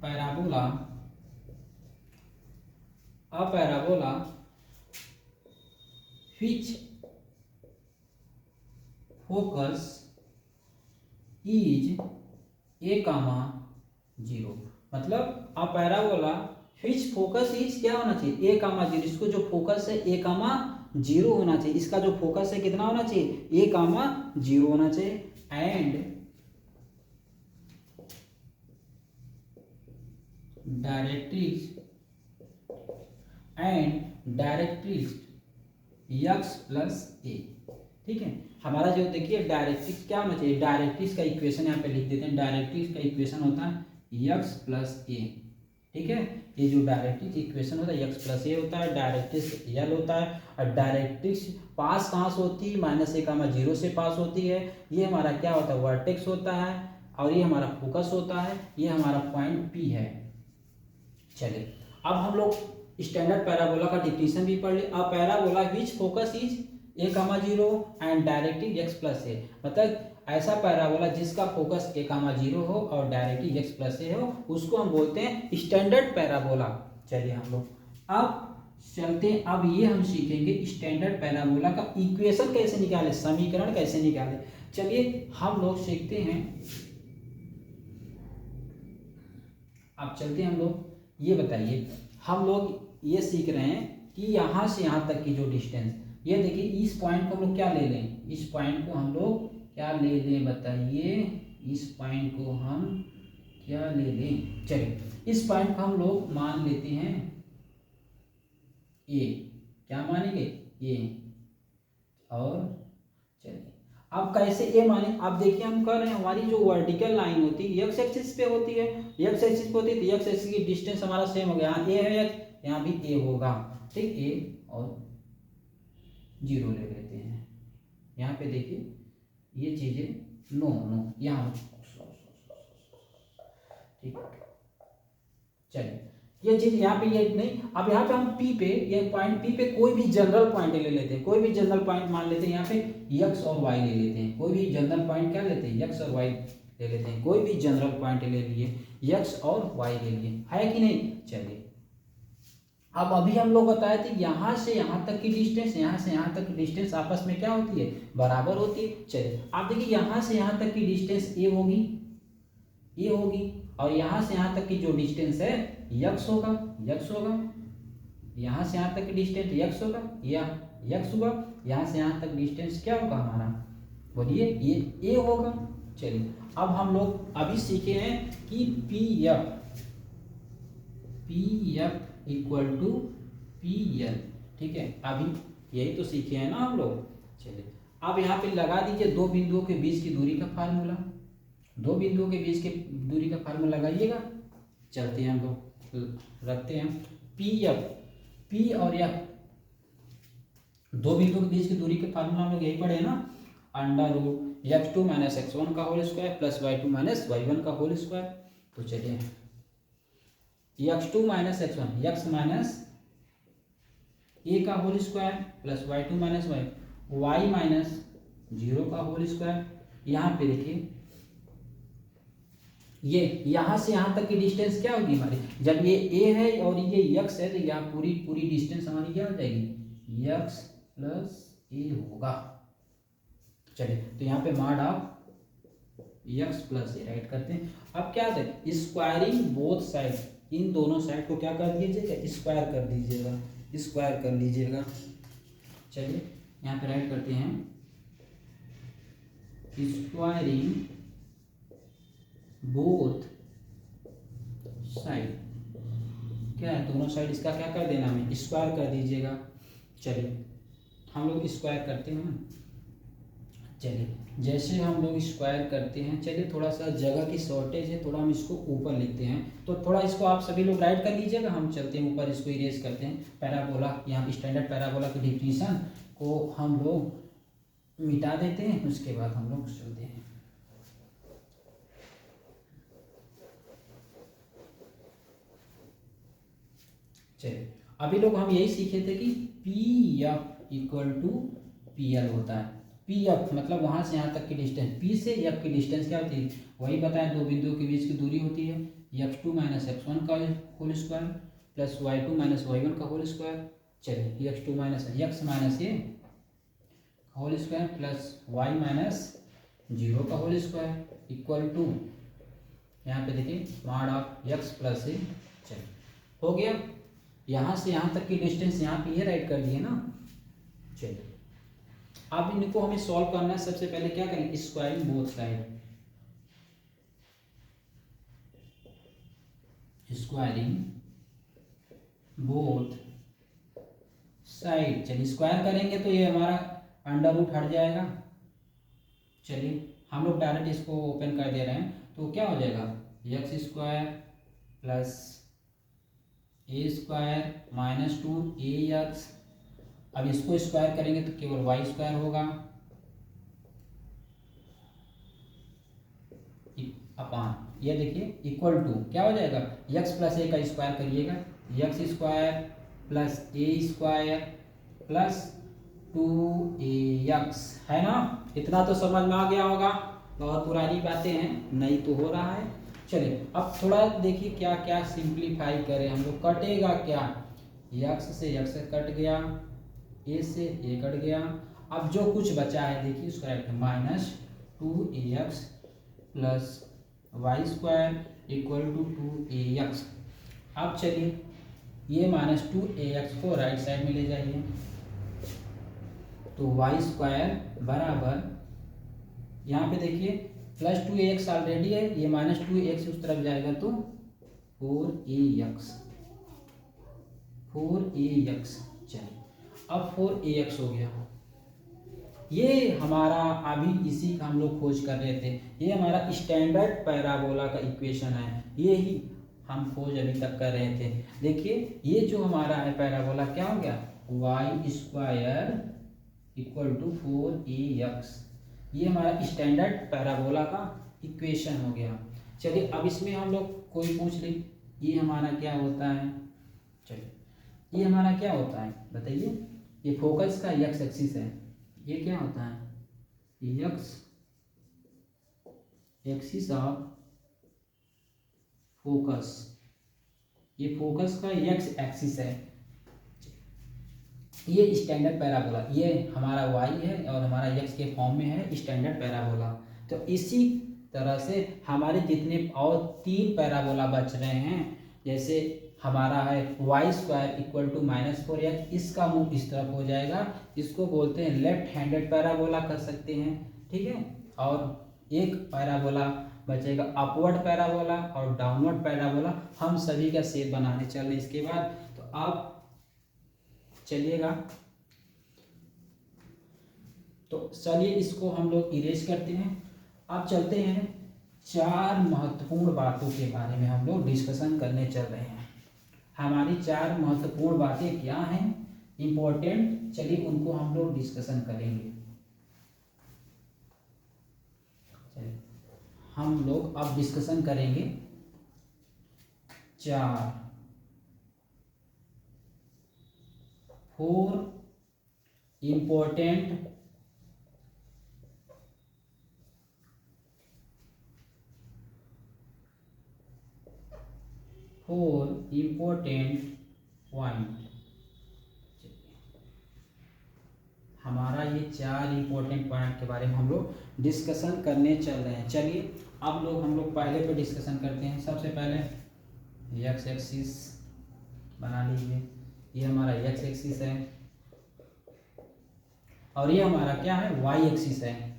Parabola, a parabola which focus is a,0, मतलब a parabola which focus is क्या होना चाहिए? a,0। इसको जो फोकस है 1,0 होना चाहिए। इसका जो फोकस है कितना होना चाहिए? 1,0 होना चाहिए। एंड डायरेक्ट्रिक्स x प्लस ए, ठीक है। हमारा जो देखिए डायरेक्ट्रिक्स क्या होना चाहिए? डायरेक्ट्रिक्स का इक्वेशन यहाँ पे लिख देते हैं। डायरेक्ट्रिक्स का इक्वेशन होता है x प्लस ए, ठीक है। ये जो डायरेक्ट्रिक्स इक्वेशन होता है x प्लस ए होता है, डायरेक्ट्रिक्स l होता है। और डायरेक्ट्रिक्स पास कहाँ से होती है? -1,0 से पास होती है। ये हमारा क्या होता है? वर्टेक्स होता है। और ये हमारा फोकस होता है, ये हमारा पॉइंट P है। चलिए अब हम लोग स्टैंडर्ड पैराबोला का डिफिनीशन भी पढ़ ले। A parabola which focus is 1,0 and directrix x plus a, मतलब ऐसा पैराबोला जिसका फोकस 1,0 हो और डायरेक्ट्रिक्स x प्लस ए हो, उसको हम बोलते हैं स्टैंडर्ड पैराबोला। चलिए हम लोग अब चलते हैं। अब ये हम सीखेंगे स्टैंडर्ड पैराबोला का इक्वेशन कैसे निकाले, समीकरण कैसे निकाले। चलिए हम लोग सीखते हैं। अब चलते हैं हम लोग, ये बताइए, हम लोग ये सीख रहे हैं कि यहाँ से यहाँ तक की जो डिस्टेंस, ये देखिए इस पॉइंट को हम लोग क्या ले लें? इस पॉइंट को हम लोग क्या ले लें बताइए? इस पॉइंट को हम क्या ले लें? चलिए इस पॉइंट को हम लोग मान लेते हैं ए। क्या मानेंगे? ए। और चलिए अब कैसे ए माने? अब देखिए हम कर रहे हैं, हमारी जो वर्टिकल लाइन होती है एक्स एक्सिस पे होती है, एक्स एक्सिस पे होती है, तो एक्स एक्सिस की डिस्टेंस हमारा सेम हो गया। यहाँ ए है, यहाँ भी ए होगा, ठीक। ए और 0 ले लेते हैं। यहाँ पे देखिए ये चीजें नो यहाँ, ठीक। चलिए ये चीज यहाँ पे ये नहीं। अब यहाँ पे हम P पे, ये पॉइंट P पे कोई भी जनरल पॉइंट ले लेते हैं। कोई भी जनरल पॉइंट मान लेते हैं। यहाँ पे x और y ले लेते हैं। कोई भी जनरल पॉइंट क्या लेते हैं? x और y ले लेते हैं। कोई भी जनरल पॉइंट ले लिए, x और y ले लिए, है कि नहीं? चलिए अब अभी हम लोग बताए थे यहाँ से यहाँ तक की डिस्टेंस, यहाँ से यहाँ तक की डिस्टेंस आपस में क्या होती है? बराबर होती है। चलिए आप देखिए यहाँ से यहाँ तक की डिस्टेंस ए होगी, और यहाँ से यहाँ तक की जो डिस्टेंस है x होगा। यहाँ से यहाँ तक की डिस्टेंस x होगा, या x हुआ। यहाँ से यहाँ तक डिस्टेंस क्या होगा हमारा? बोलिए, ये a होगा। चलिए अब हम लोग अभी सीखे हैं कि P F equal to PL, ठीक है। अभी यही तो सीखे हैं ना हम लोग। चलिए अब यहाँ पे लगा दीजिए दो बिंदुओं के बीच की दूरी का फार्मूला। दो बिंदुओं के बीच की दूरी का फार्मूला लगाइएगा। चलते हैं हम लोग, रखते हैं P और F, दो बिंदुओं के बीच की दूरी के फार्मूला हम लोग यही पढ़े हैं ना, √(x2 - x1) का whole square plus y2 - y1 का होल स्क्वायर। तो चलिए x2 minus x1 x minus a का whole square plus y2 minus y minus 0 का होल स्क्वायर। यहाँ पे देखिए ये यहाँ से यहाँ तक की डिस्टेंस क्या होगी हमारी, जब ये a है और ये x है तो यहाँ पूरी पूरी डिस्टेंस हमारी क्या हो जाएगी, x प्लस ए होगा। चलिए तो यहाँ पे mod of x plus A right करते हैं। अब क्या है, स्क्वायरिंग बोथ साइड, इन दोनों साइड को क्या कर दीजिएगा, स्क्वायर कर दीजिएगा, स्क्वायर कर लीजिएगा। चलिए यहाँ पे राइट करते हैं, स्क्वायरिंग बोथ साइड, क्या है दोनों साइड इसका क्या कर देना, हमें स्क्वायर कर दीजिएगा। चलिए हम लोग स्क्वायर करते हैं। चलिए जैसे हम लोग स्क्वायर करते हैं, चलिए थोड़ा सा जगह की शॉर्टेज है, थोड़ा हम इसको ऊपर लिखते हैं, तो थोड़ा इसको आप सभी लोग राइट कर लीजिएगा, हम चलते हैं ऊपर, इसको इरेज करते हैं। पैराबोला, यहाँ स्टैंडर्ड पैराबोला की डिफिनीशन को हम लोग मिटा देते हैं, उसके बाद हम लोग चलते हैं। चलिए अभी लोग हम यही सीखे थे कि P F equal to P L होता है। पी एफ मतलब वहाँ से यहाँ तक की डिस्टेंस, पी से एफ की डिस्टेंस क्या होती है, वही बताएं, दो बिंदुओं के बीच की दूरी होती है x2 माइनस x1 का whole square plus y2 minus y1 का होल स्क्वायर। चलिए x2 minus x minus a whole square plus y minus 0 का होल स्क्वायर इक्वल टू, यहाँ पे देखिए mod of x plus a. चलिए हो गया, यहाँ से यहाँ तक की डिस्टेंस यहाँ पे ये राइट कर दिए ना। चलिए अब इनको हमें सॉल्व करना है। सबसे पहले क्या करेंगे, squaring both side, squaring both side. चलिए स्क्वायर करेंगे तो ये हमारा अंडर रूट हट जाएगा। चलिए हम लोग डायरेक्ट इसको ओपन कर दे रहे हैं, तो क्या हो जाएगा, एक्स स्क्वायर प्लस ए स्क्वायर माइनस 2ax। अब इसको स्क्वायर करेंगे तो केवल वाई स्क्वायर होगा अपान, ये देखिए इक्वल टू क्या हो जाएगा, x प्लस ए का स्क्वायर करिएगा, एक्स स्क्वायर प्लस ए स्क्वायर प्लस 2ax, है ना। इतना तो समझ में आ गया होगा, बहुत पुरानी बातें हैं, नहीं तो हो रहा है। चलिए अब थोड़ा देखिए क्या क्या सिंप्लीफाई करें हम लोग, कटेगा क्या, x से x कट गया, ए से ए कट गया, अब जो कुछ बचा है देखिए उसको right minus 2ax plus y square equal to 2ax। अब चलिए ये माइनस 2ax को राइट साइड में ले जाइए, तो वाई स्क्वायर बराबर, यहाँ पे देखिए प्लस 2ax ऑलरेडी है, ये माइनस 2ax उस तरफ जाएगा तो 4ax, 4ax। चलिए अब 4ax हो गया, ये हमारा अभी इसी का हम लोग खोज कर रहे थे, ये हमारा स्टैंडर्ड पैराबोला का इक्वेशन है, ये ही हम खोज अभी तक कर रहे थे। देखिए ये जो हमारा है पैराबोला क्या हो गया, Y square equal to 4ax, ये हमारा स्टैंडर्ड पैराबोला का इक्वेशन हो गया। चलिए अब इसमें हम लोग कोई पूछ ले, ये हमारा क्या होता है, चलिए ये हमारा क्या होता है बताइए, ये फोकस का एक्स एक्सिस है, ये क्या होता है, एक्स एक्सिस ऑफ फोकस, ये फोकस का एक्स एक्सिस है। ये स्टैंडर्ड पैराबोला, ये हमारा y है और हमारा x के फॉर्म में है स्टैंडर्ड पैराबोला। तो इसी तरह से हमारे जितने और 3 पैराबोला बच रहे हैं, जैसे हमारा है Y square equal to -4x, इसका मुंह इस तरफ हो जाएगा, इसको बोलते हैं लेफ्ट हैंडेड पैराबोला कर सकते हैं, ठीक है। और एक पैराबोला बचेगा अपवर्ड पैराबोला और डाउनवर्ड पैराबोला, हम सभी का शेप बनाने चल रहे इसके बाद। तो आप चलिएगा, तो चलिए इसको हम लोग इरेज करते हैं। अब चलते हैं 4 महत्वपूर्ण बातों के बारे में हम लोग डिस्कशन करने चल रहे हैं। हमारी 4 महत्वपूर्ण बातें क्या हैं, इंपॉर्टेंट, चलिए उनको हम लोग डिस्कशन करेंगे। हम लोग अब डिस्कशन करेंगे 4 4 इम्पोर्टेंट पॉइंट। हमारा ये 4 इम्पोर्टेंट पॉइंट के बारे में हम लोग डिस्कशन करने चल रहे हैं। चलिए अब हम लोग पहले पे डिस्कशन करते हैं। सबसे पहले एक्स एक्सिस बना लीजिए। ये हमारा एक्स एक्सिस है और ये हमारा क्या है, वाई एक्सिस है।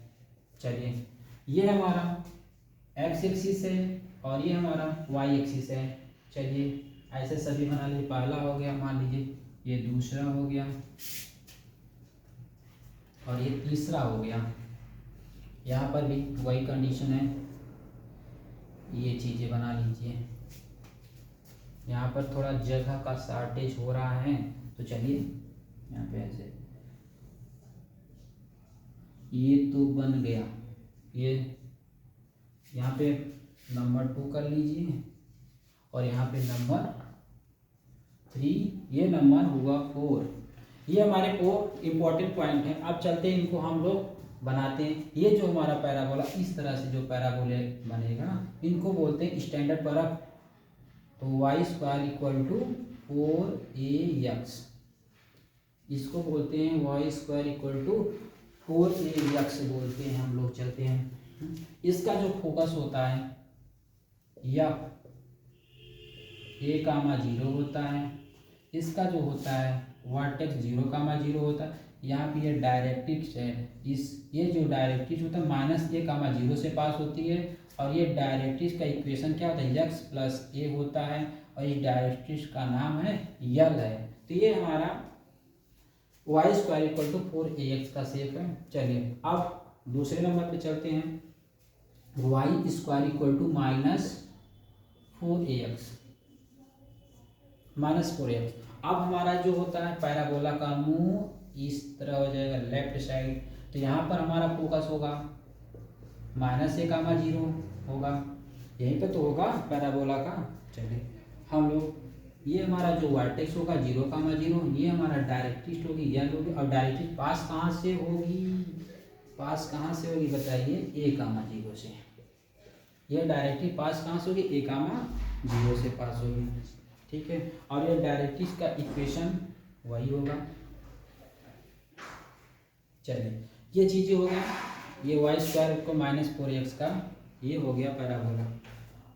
चलिए ये हमारा एक्स एक्सिस है और ये हमारा वाई एक्सिस है। चलिए ऐसे सभी बना लीजिए। पहला हो गया, मान लीजिए ये दूसरा हो गया और ये तीसरा हो गया। यहाँ पर भी वही कंडीशन है, ये चीज़ें बना लीजिए। यहाँ पर थोड़ा जगह का शॉर्टेज हो रहा है तो चलिए यहाँ पे ऐसे, ये तो बन गया। ये यहाँ पे नंबर 2 कर लीजिए और यहाँ पे नंबर 3, ये नंबर हुआ 4। ये हमारे 4 इम्पोर्टेंट पॉइंट हैं। अब चलते हैं इनको हम लोग बनाते हैं। ये जो हमारा पैराबोला, इस तरह से जो पैराबोले बनेगा इनको बोलते हैं स्टैंडर्ड परब। तो Y square equal to 4ax, इसको बोलते हैं y square equal to 4ax बोलते हैं हम लोग। चलते हैं, इसका जो फोकस होता है यफ a,0 होता है। इसका जो होता है वर्टेक्स 0,0 होता है। यहाँ पे ये डायरेक्ट्रिक्स है, ये जो डायरेक्ट्रिक्स होता है -a,0 से पास होती है और ये डायरेक्ट्रिक्स का इक्वेशन क्या होता है, x + a होता है और इस डायरेक्ट्रिक्स का नाम है यल है। तो ये हमारा Y square equal to 4ax का शेप है। चलिए अब दूसरे नंबर पे चलते हैं। Y square equal to -4ax। अब हमारा जो होता है पैराबोला का मुंह इस तरह हो जाएगा लेफ्ट साइड। तो यहाँ पर हमारा फोकस होगा -a,0 होगा, यहीं पे तो होगा पैराबोला का। चलिए हम लोग, ये हमारा जो वर्टेक्स होगा 0,0, ये हमारा डायरेक्ट्रिक्स होगी यल होगी। और डायरेक्ट्रिक्स पास कहाँ से होगी, बताइए, a,0 से। ये डायरेक्ट्रिक्स पास कहाँ से होगी, a,0 से पास होगी। ठीक है, और ये डायरेक्ट्रिक्स का इक्वेशन वही होगा। चलिए ये चीज़ें हो गया, ये वाई स्क्वायर को -4ax का ये हो गया पैराबोला।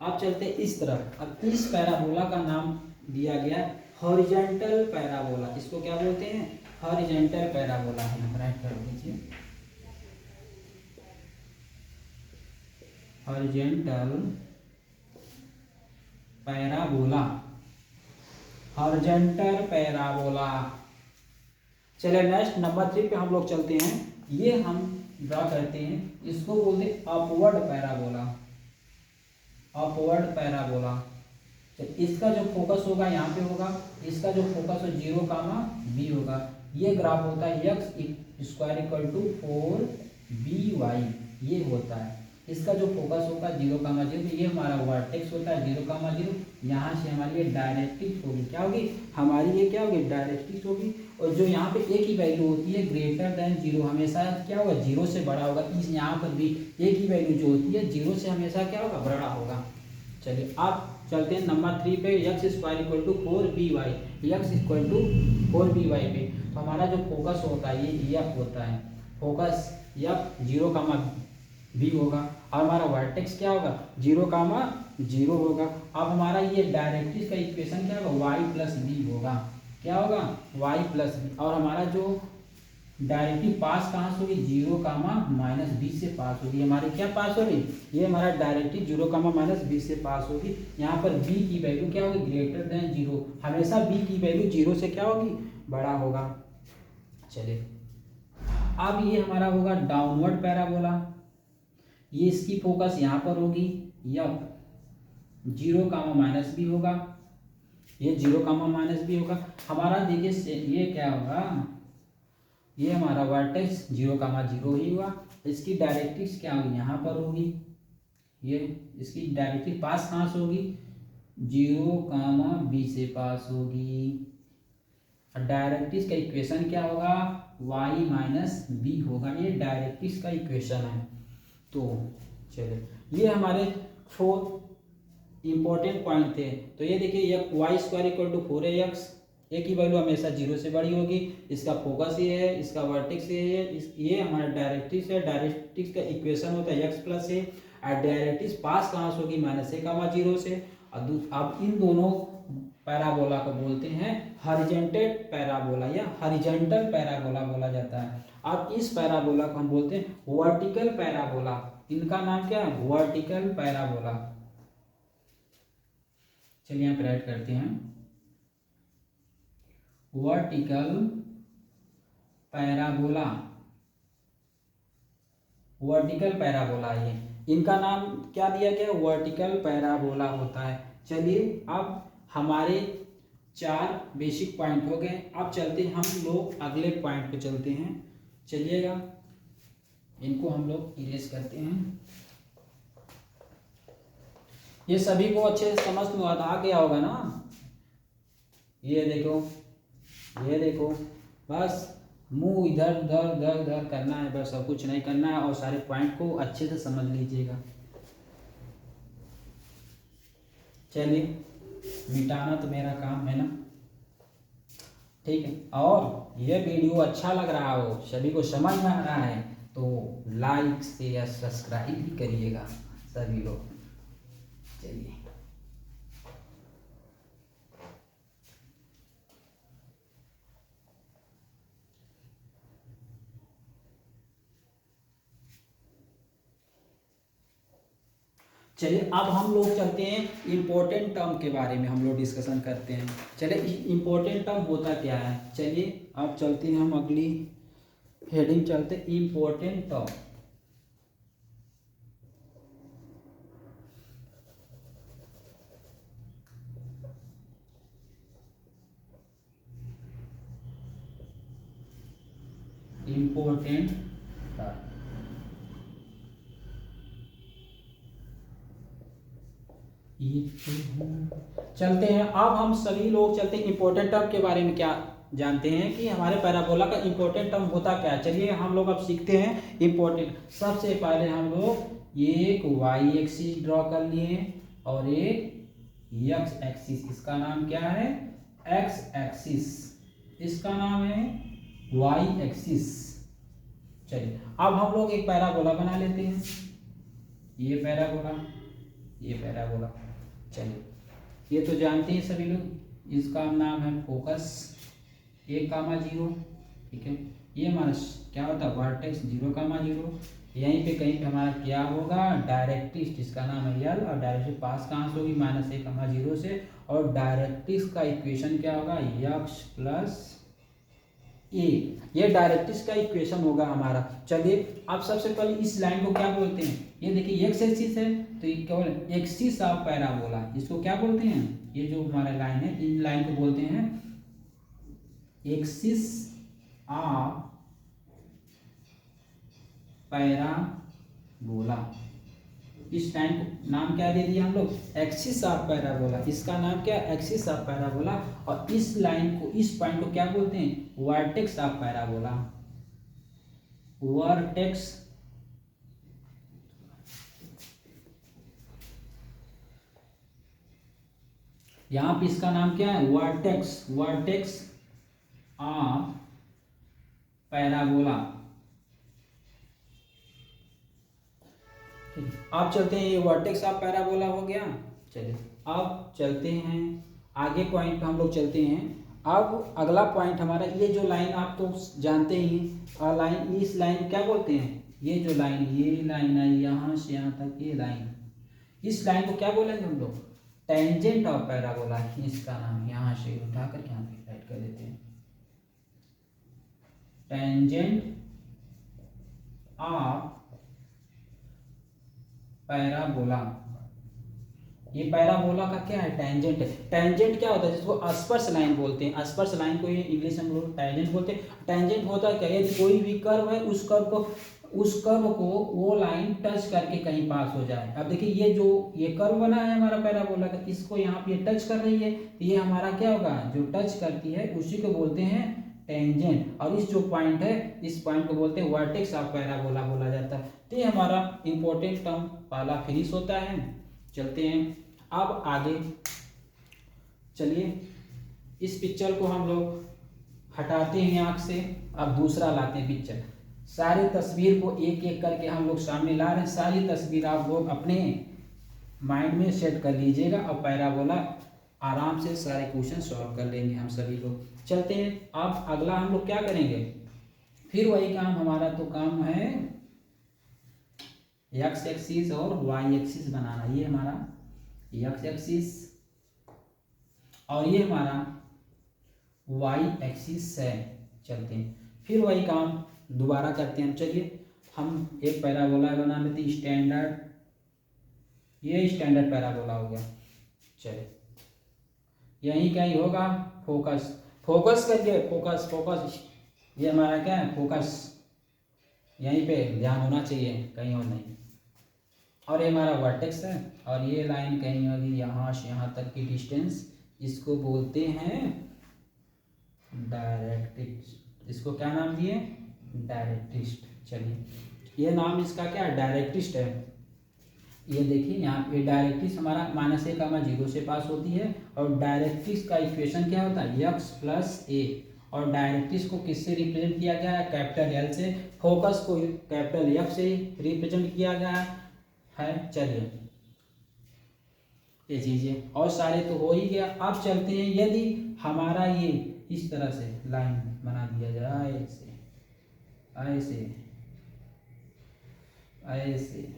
अब चलते इस तरफ। अब इस पैराबोला का नाम दिया गया हॉरिजॉन्टल पैराबोला। इसको क्या बोलते हैं, हॉरिजॉन्टल पैराबोला। हम राइट कर दीजिए, हॉरिजॉन्टल पैराबोला, हॉरिजॉन्टल पैराबोला। चलिए नेक्स्ट नंबर 3 पे हम लोग चलते हैं। ये हम ड्रा करते हैं, इसको बोलते हैं अपवर्ड पैराबोला, अपवर्ड पैराबोला। तो इसका जो फोकस होगा यहाँ पे होगा, इसका जो फोकस हो 0,b होगा। ये ग्राफ होता है x square equal to 4by, ये होता है। इसका जो फोकस होगा 0,0, ये हमारा वर्टेक्स होता है 0,0। यहाँ से हमारी ये डायरेक्ट्रिक्स होगी, क्या होगी हमारी, ये क्या होगी डायरेक्ट्रिक्स होगी। और जो यहाँ पे a की वैल्यू होती है >0, हमेशा क्या होगा 0 से बड़ा होगा। इस यहाँ पर भी a की वैल्यू जो होती है 0 से हमेशा क्या होगा, बड़ा होगा। चलिए अब चलते हैं नंबर 3 पे। x square equal to 4by, x equal to 4by पे। तो हमारा जो फोकस होता है ये f होता है, फोकस f 0,b होगा और हमारा वर्टेक्स क्या होगा 0,0 होगा। अब हमारा ये डायरेक्ट्रिक्स का इक्वेशन क्या होगा, y + b होगा। क्या होगा, y + b। और हमारा जो डायरेक्ट्रिक्स पास कहाँ से होगी, 0,-b से पास होगी। हमारी क्या पास होगी, ये हमारा डायरेक्ट्रिक्स 0,-b से पास होगी। यहाँ पर b की वैल्यू क्या होगी, >0। हमेशा b की वैल्यू 0 से क्या होगी, बड़ा होगा। चलिए अब ये हमारा होगा डाउनवर्ड पैराबोला। ये इसकी फोकस यहाँ पर होगी, यह 0,-b होगा, ये 0,-b होगा। हमारा देखिए ये क्या होगा, ये हमारा वर्टेक्स 0,0 ही हुआ। इसकी डायरेक्ट्रिक्स क्या होगी, यहाँ पर होगी। ये इसकी डायरेक्ट्रिक्स पास कहाँ से होगी, 0,b से पास होगी। डायरेक्ट्रिक्स का इक्वेशन क्या होगा, y माइनस बी होगा। ये डायरेक्ट्रिक्स का इक्वेशन है। तो चलिए ये हमारे 4 इंपॉर्टेंट पॉइंट थे। तो ये देखिए y square equal to 4ax, a की वैल्यू हमेशा 0 से बड़ी होगी। इसका फोकस ये है, इसका वर्टेक्स ये है, ये हमारा डायरेक्ट्रिक्स है। डायरेक्ट्रिक्स का इक्वेशन होता है x प्लस ए। और डायरेक्ट्रिक्स पास कहाँ से होगी, -a, 0 से। अब इन दोनों पैराबोला को बोलते हैं हॉरिजॉन्टल पैराबोला या हॉरिजॉन्टल पैराबोला बोला जाता है। अब इस पैराबोला को हम बोलते हैं वर्टिकल पैराबोला। इनका नाम क्या है, वर्टिकल पैराबोला। चलिए यहाँ पे राइट करते हैं, वर्टिकल पैराबोला। वर्टिकल पैराबोला ये इनका नाम क्या दिया गया, वर्टिकल पैराबोला होता है। चलिए अब हमारे 4 बेसिक पॉइंट हो गए। अब चलते हम लोग अगले पॉइंट पे चलते हैं। चलिएगा इनको हम लोग इरेज करते हैं। ये सभी को अच्छे से समझ में आ गया होगा ना। ये देखो बस मुंह इधर उधर उधर उधर करना है, बस सब कुछ नहीं करना है। और सारे पॉइंट को अच्छे से समझ लीजिएगा। चलिए मिटाना तो मेरा काम है ना, ठीक है। और ये वीडियो अच्छा लग रहा हो, सभी को समझ में आ रहा है, तो लाइक शेयर सब्सक्राइब भी करिएगा सभी लोग। चलिए चलिए अब हम लोग चलते हैं इम्पोर्टेंट टर्म के बारे में हम लोग डिस्कशन करते हैं। चलिए इम्पोर्टेंट टर्म होता क्या है। चलिए अब चलते हैं हम अगली हेडिंग चलते हैं, इम्पोर्टेंट टर्म। इम्पोर्टेंट टर्म चलते हैं। अब हम सभी लोग चलते हैं इम्पोर्टेंट टर्म के बारे में क्या जानते हैं कि हमारे पैराबोला का इम्पोर्टेंट टर्म होता क्या है। चलिए हम लोग अब सीखते हैं इम्पोर्टेंट। सबसे पहले हम लोग एक वाई एक्सिस ड्रॉ कर लिए और एक एक्स एक्सिस। इसका नाम क्या है, एक्स एक्सिस। इसका नाम है वाई एक्सिस। चलिए अब हम लोग एक पैराबोला बना लेते हैं। ये पैराबोला। चलिए ये तो जानते हैं सभी लोग, इसका नाम है फोकस 1,0, ठीक है। ये हमारा क्या होता है, वर्टेक्स 0,0। यहीं पे कहीं पे हमारा क्या होगा, डायरेक्ट्रिक्स, जिसका नाम है यल। और डायरेक्ट्रिक्स पास कहाँ से होगी, -1,0 से। और डायरेक्ट्रिक्स का इक्वेशन क्या होगा, x प्लस ए। ये डायरेक्ट्रिक्स का इक्वेशन होगा हमारा। चलिए अब सबसे पहले इस लाइन को क्या बोलते हैं, ये देखिए एक्स एक्सिस है, तो ये केवल एक्सिस ऑफ पैराबोला, इसको क्या बोलते हैं, ये जो हमारा लाइन है, इन लाइन को बोलते हैं एक्सिस ऑफ पैराबोला। इस लाइन को नाम क्या दे दिया हम लोग, एक्सिस ऑफ पैराबोला। इसका नाम क्या है, एक्सिस ऑफ पैराबोला। और इस लाइन को, इस पॉइंट को क्या बोलते हैं, वर्टेक्स ऑफ पैराबोला। वर्टेक्स यहां पे इसका नाम क्या है, वर्टेक्स ऑफ पैराबोला। अब चलते हैं, ये वर्टेक्स ऑफ पैराबोला हो गया। चलिए अब चलते हैं आगे पॉइंट पे हम लोग चलते हैं। अब अगला पॉइंट हमारा, ये जो लाइन आप तो जानते ही, लाइन, इस लाइन को क्या बोलते हैं, ये जो लाइन, ये लाइन है यहाँ से यहाँ तक, ये लाइन, इस लाइन को क्या बोलेंगे हम लोग, टेंजेंट ऑफ पैराबोला। इसका नाम यहाँ से उठाकर यहाँ पे राइट कर देते हैं, टेंजेंट ऑफ पैराबोला। ये पैराबोला का क्या है, टेंजेंट है। टेंजेंट क्या होता है, जिसको स्पर्श लाइन बोलते हैं। स्पर्श लाइन को ये इंग्लिश में हम लोग टेंजेंट बोलते हैं। टेंजेंट होता है क्या, यदि कोई भी कर्व है, उस कर्व को उस कर्व को वो लाइन टच करके कहीं पास हो जाए। अब देखिए ये कर्व बना है हमारा पैराबोला का, इसको यहाँ पे टच कर रही है, तो ये हमारा क्या होगा, जो टच करती है उसी को बोलते हैं टेंजेंट, और इस जो पॉइंट है इस पॉइंट को बोलते हैं वर्टेक्स ऑफ पैराबोला बोला जाता है। तो ये हमारा इंपॉर्टेंट टर्म पहला फिनिश होता है। चलते हैं अब आगे, चलिए इस पिक्चर को हम लोग हटाते हैं आँख से, अब दूसरा लाते हैं पिक्चर। सारी तस्वीर को एक एक करके हम लोग सामने ला रहे हैं, सारी तस्वीर आप लोग अपने माइंड में सेट कर लीजिएगा और पैराबोला आराम से सारे क्वेश्चन सॉल्व कर लेंगे हम सभी लोग। चलते हैं अब अगला हम लोग क्या करेंगे, फिर वही काम हमारा तो काम है एक्स एक्सिस और वाई एक्सिस बनाना। ये हमारा एक्स एक्सिस और ये हमारा वाई एक्सिस है। चलते हैं फिर वही काम दोबारा करते हैं। चलिए हम एक पैराबोला बना लेते हैं स्टैंडर्ड, ये स्टैंडर्ड पैराबोला हो गया। चलिए यहीं क्या ही होगा, फोकस, फोकस करके फोकस फोकस, ये हमारा क्या है फोकस, यहीं पे ध्यान होना चाहिए कहीं और नहीं। और ये हमारा वर्टेक्स है और ये लाइन कहीं होगी यहाँ से यहाँ तक की डिस्टेंस, इसको बोलते हैं डायरेक्ट्रिक्स। इसको क्या नाम दिए, डायरेक्ट्रिस्ट। चलिए ये नाम इसका क्या है, डायरेक्ट्रिस्ट है। ये देखिए यहाँ पे डायरेक्ट्रिक्स हमारा -1, 0 से पास होती है, और डायरेक्ट्रिक्स का इक्वेशन क्या होता है x + a, और डायरेक्ट्रिक्स को किससे रिप्रेजेंट किया गया है, कैपिटल L से। फोकस को कैपिटल F से रिप्रेजेंट किया गया है। चलिए ये चीजें और सारे तो हो ही गया। अब चलते हैं, यदि हमारा ये इस तरह से लाइन बना दिया जाए, ऐसे ऐसे ऐसे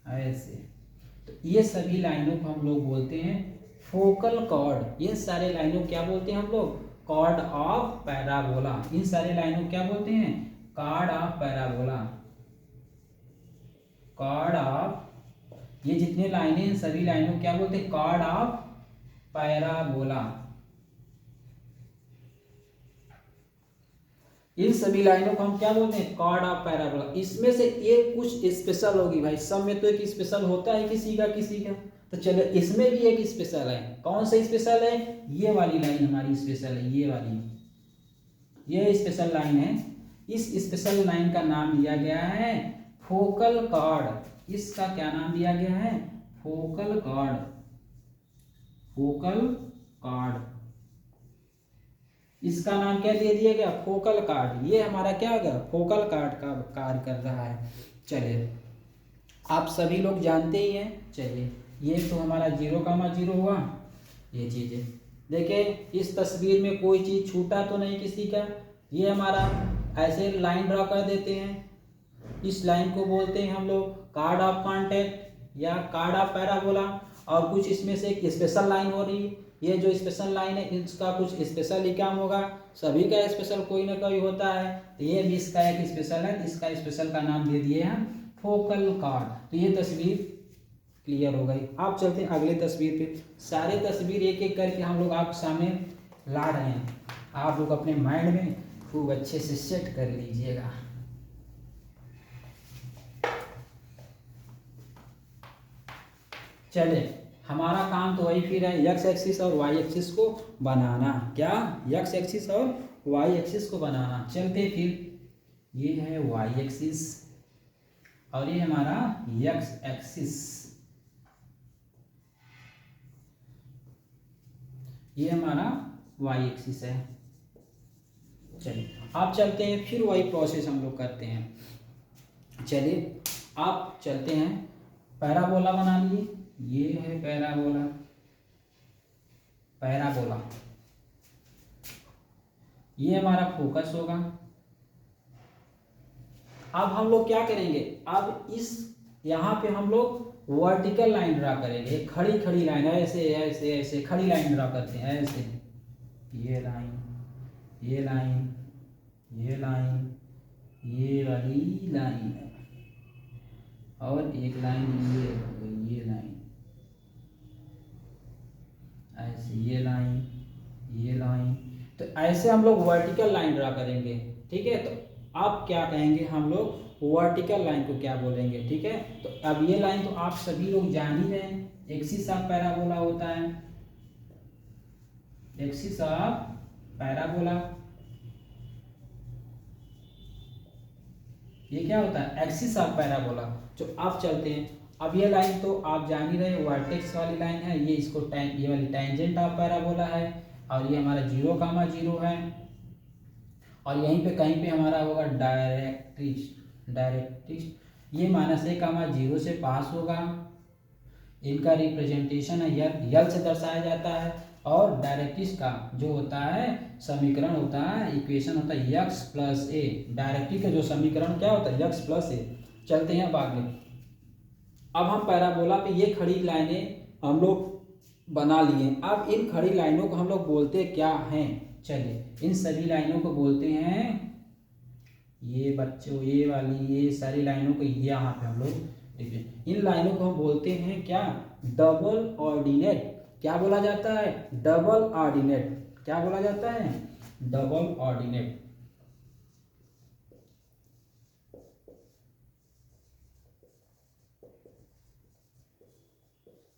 ऐसे, तो ये सभी लाइनों को हम लोग बोलते हैं फोकल कॉर्ड। ये सारे लाइनों क्या बोलते हैं हम लोग, कॉर्ड ऑफ पैराबोला। इन सारे लाइनों क्या बोलते हैं, chord of parabola, chord of, ये जितने लाइनें इन सभी लाइनों क्या बोलते हैं, कॉर्ड ऑफ पैराबोला। इन सभी लाइनों को हम क्या बोलते हैं, कॉर्ड ऑफ पैराबोला। इसमें से एक कुछ स्पेशल होगी भाई, सब में तो एक स्पेशल होता है किसी का किसी का, तो चलो इसमें भी एक स्पेशल है। कौन सा स्पेशल है, ये वाली लाइन हमारी स्पेशल है, ये वाली, ये स्पेशल लाइन है। इस स्पेशल लाइन का नाम दिया गया है फोकल कॉर्ड। इसका क्या नाम दिया गया है, फोकल कॉर्ड, फोकल कॉर्ड, इसका नाम क्या दे दिया गया, फोकल कॉर्ड। ये हमारा क्या होगा, फोकल कॉर्ड का कार्य कर रहा है। चलिए आप सभी लोग जानते ही हैं। चलिए ये तो हमारा 0, हुआ। ये चीजें देखिए, इस तस्वीर में कोई चीज छूटा तो नहीं किसी का। ये हमारा ऐसे लाइन ड्रा कर देते हैं, इस लाइन को बोलते हैं हम लोग कॉर्ड ऑफ कांटेक्ट या कॉर्ड ऑफ पैराबोला। और कुछ इसमें से एक स्पेशल लाइन हो रही है, ये जो स्पेशल लाइन है इसका कुछ स्पेशल ही काम होगा। सभी का स्पेशल कोई ना कोई होता है, तो ये भी इसका एक स्पेशल है, इसका स्पेशल का नाम दे दिए हैं फोकल कॉर्ड। तो ये तस्वीर क्लियर हो गई। आप चलते हैं अगले तस्वीर पे। सारे तस्वीर एक एक करके हम लोग आपके सामने ला रहे हैं, आप लोग अपने माइंड में खूब अच्छे से सेट कर लीजिएगा। चले हमारा काम तो वही फिर है, एक्स एक्सिस और वाई एक्सिस को बनाना। क्या, एक्स एक्सिस और वाई एक्सिस को बनाना। चलते फिर, ये है वाई एक्सिस और ये हमारा एक्स एक्सिस, ये हमारा वाई एक्सिस है। चलिए आप चलते हैं, फिर वही प्रोसेस हम लोग करते हैं। चलिए आप चलते हैं, पैराबोला बना लिए, ये है पैराबोला, पैराबोला ये हमारा फोकस होगा। अब हम लोग क्या करेंगे, अब इस यहाँ पे हम लोग वर्टिकल लाइन ड्रा करेंगे, खड़ी खड़ी लाइन, ऐसे ऐसे ऐसे खड़ी लाइन ड्रा करते हैं ऐसे, ये लाइन, ये लाइन, ये लाइन, ये वाली लाइन, और एक लाइन ये लाइन, ऐसे ये लाइन, ये लाइन। तो ऐसे हम लोग वर्टिकल लाइन ड्रा करेंगे, ठीक है। तो अब क्या कहेंगे हम लोग, वर्टिकल लाइन को क्या बोलेंगे, ठीक है। तो अब ये लाइन तो आप सभी लोग जान ही रहे हैं, एक्सिस ऑफ पैराबोला होता है, एक्सिस ऑफ पैराबोला, ये क्या होता है, एक्सिस ऑफ पैराबोला। जो अब चलते हैं, अब ये लाइन तो आप जान ही रहे वर्टेक्स वाली लाइन है, ये इसको ये वाली टेंजेंट ऑफ पैराबोला है, और ये हमारा 0,0 है, और यहीं पे कहीं पे हमारा होगा डायरेक्ट्रिक्स, ये -1,0 से पास होगा। इनका रिप्रेजेंटेशन है यल से दर्शाया जाता है, और डायरेक्ट्रिक्स का जो होता है समीकरण होता है, इक्वेशन होता है x + a। डायरेक्ट्रिक्स का जो समीकरण क्या होता है, x + a। चलते हैं अब आगे। अब हम पैराबोला पे ये खड़ी लाइनें हम लोग बना लिए। अब इन खड़ी लाइनों को हम लोग बोलते क्या हैं, चलिए इन सभी लाइनों को बोलते हैं, ये बच्चों ये वाली ये सारी लाइनों को यहाँ पे हम लोग देखिए, इन लाइनों को हम बोलते हैं क्या, डबल ऑर्डिनेट। क्या बोला जाता है, डबल ऑर्डिनेट। क्या बोला जाता है, डबल ऑर्डिनेट।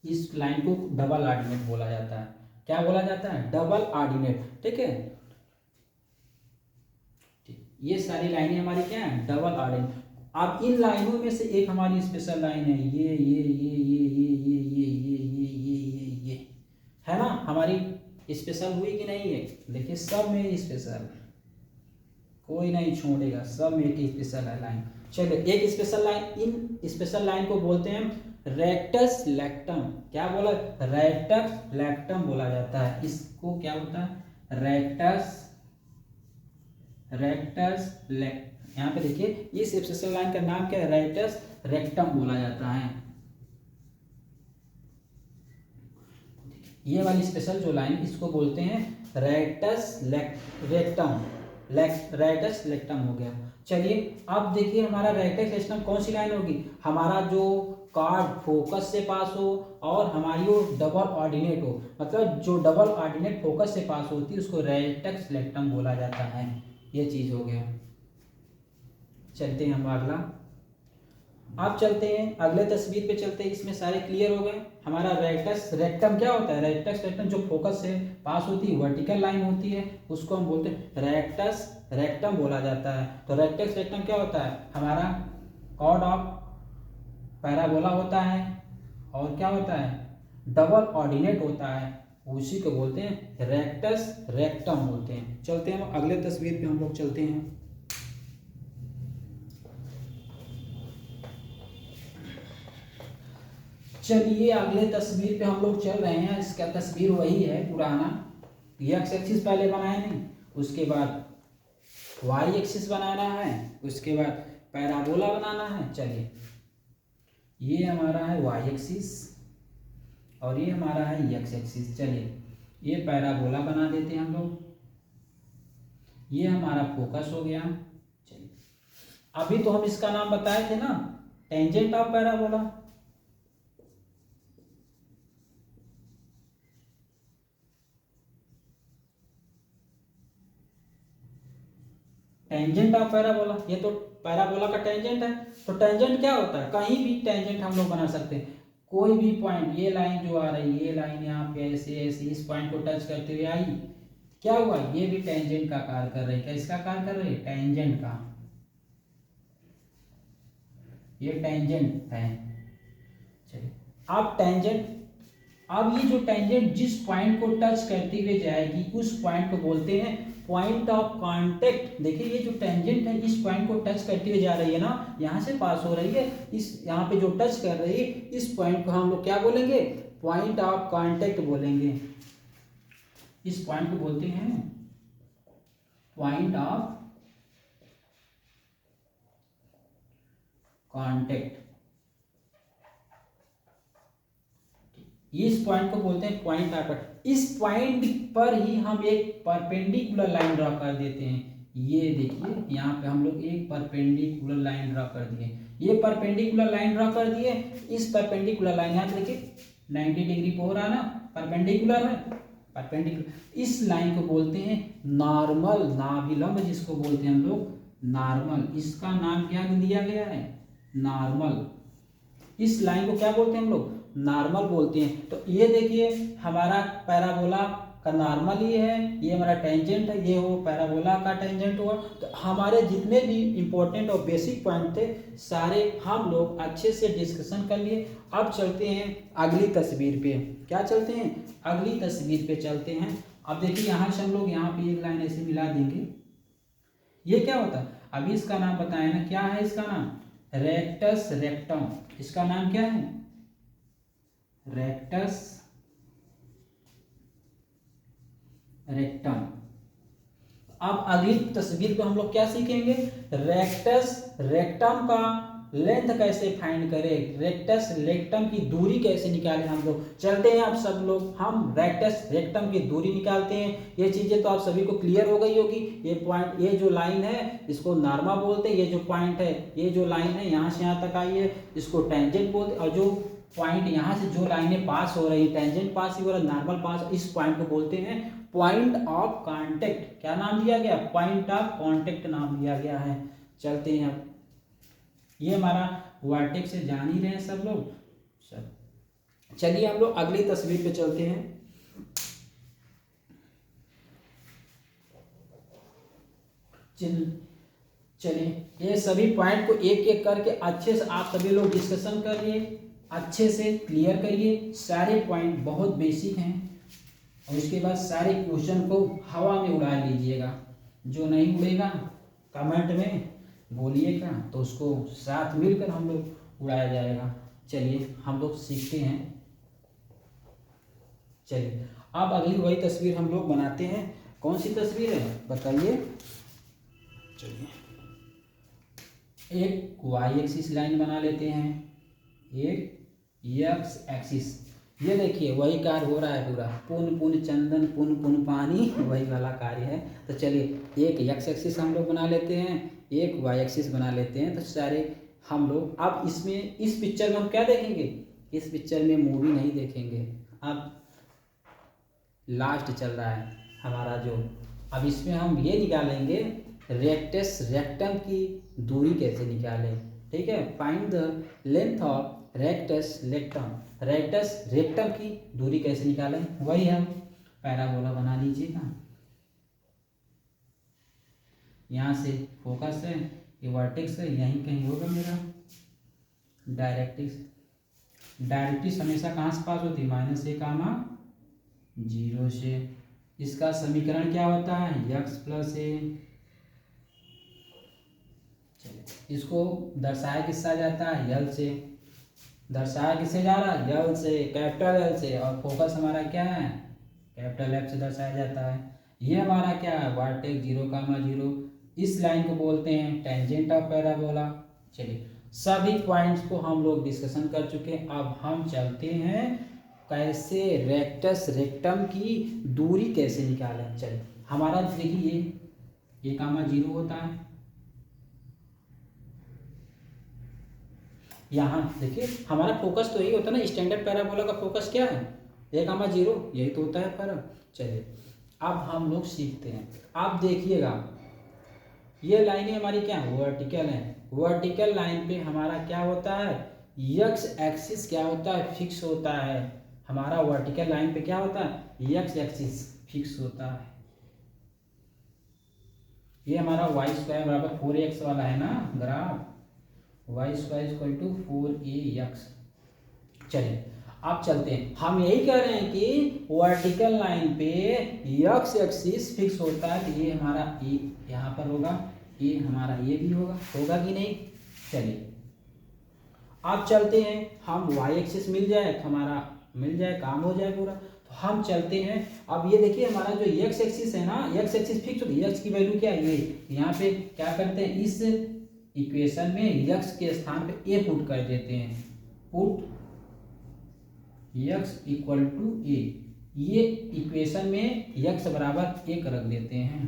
इस लाइन को डबल ऑर्डिनेट बोला जाता है। क्या बोला जाता है, डबल ऑर्डिनेट, ठीक है। ये सारी लाइनें हमारी क्या है, डबल ऑर्डिनेट। अब इन लाइनों में से एक हमारी स्पेशल लाइन है, ये है ना, हमारी स्पेशल हुई कि नहीं है, देखिए सब में स्पेशल, कोई नहीं छोड़ेगा, सब में एक स्पेशल है लाइन। चलिए एक स्पेशल लाइन, इन स्पेशल लाइन को बोलते हैं रेक्टस लेक्टम। क्या बोला, रेक्टस लेक्टम बोला जाता है। इसको क्या होता है, रेक्टस लेक्टम। यहाँ पे देखिए इस स्पेशल लाइन का नाम क्या है, रेक्टस रेक्टम बोला जाता है। ये वाली स्पेशल जो लाइन इसको बोलते हैं रेक्टस रेक्टम, रेक्टस लेक्टम हो गया। चलिए अब देखिए हमारा रेक्टस लेक्टम कौन सी लाइन होगी, हमारा जो कार्ड फोकस से पास हो और हमारी वो डबल ऑर्डिनेट हो, मतलब जो डबल ऑर्डिनेट फोकस से पास होती है उसको रेक्टस लेक्टम बोला जाता है। ये चीज हो गया। चलते हैं हम अगला, आप चलते हैं अगले तस्वीर पे चलते हैं, इसमें सारे क्लियर हो गए। हमारा रेक्टस रेक्टम क्या होता है, रेक्टस रेक्टम जो फोकस से पास होती है वर्टिकल लाइन होती है उसको हम बोलते हैं रेक्टस रेक्टम बोला जाता है। तो रेक्टस रेक्टम क्या होता है, हमारा कॉर्ड ऑफ पैराबोला होता है, और क्या होता है, डबल ऑर्डिनेट होता है, उसी को बोलते हैं रेक्टस रेक्टम बोलते हैं। चलते हैं अगले तस्वीर पे हम लोग चलते हैं। चलिए अगले तस्वीर पे हम लोग चल रहे हैं। इसका तस्वीर वही है पुराना, एक्स एक्सिस पहले बनाए नहीं, उसके बाद वाई एक्सिस बनाना है, उसके बाद पैराबोला बनाना है। चलिए ये हमारा है वाई एक्सिस और ये हमारा है एक्स एक्सिस। चलिए ये पैराबोला बना देते हैं हम लोग, ये हमारा फोकस हो गया। चलिए अभी तो हम इसका नाम बताए थे ना, tangent of parabola. Tangent of parabola, ये तो पैराबोला का टेंजेंट है। तो टेंजेंट क्या होता है, कहीं भी टेंजेंट हम लोग बना सकते हैं, कोई भी पॉइंट, ये लाइन जो आ रही है, ये लाइन यहाँ पे ऐसे ऐसे इस पॉइंट को टच करते हुए आई, क्या हुआ, ये भी टेंजेंट का कार्य कर रही है। क्या इसका कार्य कर रही है, टेंजेंट का, ये टेंजेंट है। चलिए अब टेंजेंट, अब ये जो टेंजेंट जिस पॉइंट को टच करते हुए जाएगी उस पॉइंट को बोलते हैं पॉइंट ऑफ कांटेक्ट। देखिए ये जो टेंजेंट है इस पॉइंट को टच करते हुए जा रही है ना, यहाँ से पास हो रही है, इस यहाँ पे जो टच कर रही है इस पॉइंट को हम लोग क्या बोलेंगे, पॉइंट ऑफ कांटेक्ट बोलेंगे। इस पॉइंट को बोलते हैं पॉइंट ऑफ कांटेक्ट। इस पॉइंट को बोलते हैं पॉइंट ऑफ कांटेक्ट। इस पॉइंट पर ही हम एक परपेंडिकुलर लाइन ड्रॉ कर देते हैं। ये देखिए यहाँ पे हम लोग एक परपेंडिकुलर लाइन ड्रॉ कर दिए, ये परपेंडिकुलर लाइन ड्रॉ कर दिए। इस परपेंडिकुलर लाइन यहाँ देखिए 90 डिग्री पे हो रहा ना, परपेंडिकुलर है, परपेंडिकुलर। इस लाइन को बोलते हैं नॉर्मल नाभिलंब, जिसको बोलते हैं हम लोग नॉर्मल, इसका नाम क्या दिया गया है, नॉर्मल। इस लाइन को क्या बोलते हैं हम लोग, नॉर्मल बोलते हैं। तो ये देखिए हमारा पैराबोला का नॉर्मल ये है, ये हमारा टेंजेंट है, ये वो पैराबोला का टेंजेंट हुआ। तो हमारे जितने भी इंपॉर्टेंट और बेसिक पॉइंट थे सारे हम लोग अच्छे से डिस्कशन कर लिए। अब चलते हैं अगली तस्वीर पे। क्या चलते हैं, अगली तस्वीर पे चलते हैं। अब देखिए यहाँ से हम लोग यहाँ पे एक लाइन ऐसे मिला देंगे, ये क्या होता है, अभी इसका नाम बताया ना, क्या है इसका नाम, रेक्टस रेक्टम। इसका नाम क्या है, रेक्टस रेक्टम। अब अगली तस्वीर को हम लोग क्या सीखेंगे, रेक्टस रेक्टम का लेंथ कैसे फाइंड करें, रेक्टस रेक्टम की दूरी कैसे निकालें। हम लोग चलते हैं, आप सब लोग हम रेक्टस रेक्टम की दूरी निकालते हैं। ये चीजें तो आप सभी को क्लियर हो गई होगी। ये पॉइंट, ये जो लाइन है इसको नॉर्मा बोलते हैं, ये जो पॉइंट है, ये जो लाइन है यहाँ से यहाँ तक आई है इसको टेंजेंट बोलते हैं, और जो पॉइंट यहाँ से जो लाइनें पास हो रही, टेंजेंट पास ही हो रहा, नॉर्मल पास, इस पॉइंट को बोलते हैं पॉइंट ऑफ कांटेक्ट। क्या नाम दिया गया, पॉइंट ऑफ कांटेक्ट नाम दिया गया है। चलते हैं अब, ये हमारा वर्टेक्स से जान ही रहे हैं सब लोग। चलिए हम लोग अगली तस्वीर पे चलते हैं। चलिए ये सभी पॉइंट को एक एक करके अच्छे से आप सभी लोग डिस्कशन करिए, अच्छे से क्लियर करिए। सारे पॉइंट बहुत बेसिक हैं और उसके बाद सारे क्वेश्चन को हवा में उड़ा लीजिएगा। जो नहीं उड़ेगा कमेंट में बोलिएगा तो उसको साथ मिलकर हम लोग उड़ाया जाएगा। चलिए हम लोग सीखते हैं। चलिए अब अगली वही तस्वीर हम लोग बनाते हैं। कौन सी तस्वीर है बताइए। चलिए एक वाई एक्सिस लाइन बना लेते हैं, एक एक्स एक्सिस। ये देखिए वही कार्य हो रहा है पूरा, पुन पुन चंदन पुन पुन पानी, वही वाला कार्य है। तो चलिए एक एक्स एक्सिस हम लोग बना लेते हैं, एक वाई एक्सिस बना लेते हैं। तो सारे हम लोग अब इसमें इस पिक्चर में हम क्या देखेंगे, इस पिक्चर में मूवी नहीं देखेंगे। अब लास्ट चल रहा है हमारा जो, अब इसमें हम ये निकालेंगे रेक्टस रेक्टम की दूरी कैसे निकालें। ठीक है, find the length of rectus rectum, rectus rectum की दूरी कैसे निकालें। वही हम पैराबोला बना लीजिएगा। यहाँ से फोकस है, ये वर्टेक्स है, यहीं कहीं होगा मेरा डायरेक्ट्रिक्स। डायरेक्ट्रिक्स हमेशा कहाँ से पास होती है, -a, 0 से। इसका समीकरण क्या होता है, x + a। चलिए इसको दर्शाया किससे जाता है, यल से। दर्शाया किससे जा रहा है, यल से, कैपिटल एल से। और फोकस हमारा क्या है, कैपिटल एफ से दर्शाया जाता है। ये हमारा क्या है, वर्टेक्स 0, 0। इस लाइन को बोलते हैं टेंजेंट ऑफ पैराबोला। चलिए सभी पॉइंट्स को हम लोग डिस्कशन कर चुके हैं। अब हम चलते हैं कैसे रेक्टस रेक्टम की दूरी कैसे निकालें। चलिए हमारा देखिए ये कामा 0 होता है, यहाँ देखिए हमारा फोकस तो यही होता है ना, स्टैंडर्ड पैराबोला का फोकस क्या है, 1, 0, यही तो होता है फर्क। चलिए अब हम लोग सीखते हैं। आप देखिएगा ये लाइनें हमारी क्या है, वर्टिकल है। वर्टिकल लाइन पे हमारा क्या होता है, एक्स एक्सिस क्या होता है, फिक्स होता है। हमारा वर्टिकल लाइन पे क्या होता है, एक्स एक्सिस फिक्स होता है। ये हमारा y² बराबर 4x वाला है ना ग्राफ, y² = 4ax। चलिए अब चलते हैं, हम यही कह रहे हैं कि वर्टिकल लाइन पे एक्स एक्सिस फिक्स होता है। तो ये हमारा ए यहाँ पर होगा, ये हमारा ये भी होगा कि नहीं। चलिए अब चलते हैं, हम वाई एक्सिस मिल जाए, हमारा मिल जाए, काम हो जाए पूरा। तो हम चलते हैं। अब ये देखिए हमारा जो एक्स एक्सिस है ना, एक्स एक्सिस फिक्स होती है, एक्स की वैल्यू क्या है, ये यहाँ पे क्या करते हैं, इस इक्वेशन में एक्स के स्थान पे ए पुट कर देते हैं, पुट x = a। ये इक्वेशन में x बराबर 1 रख देते हैं,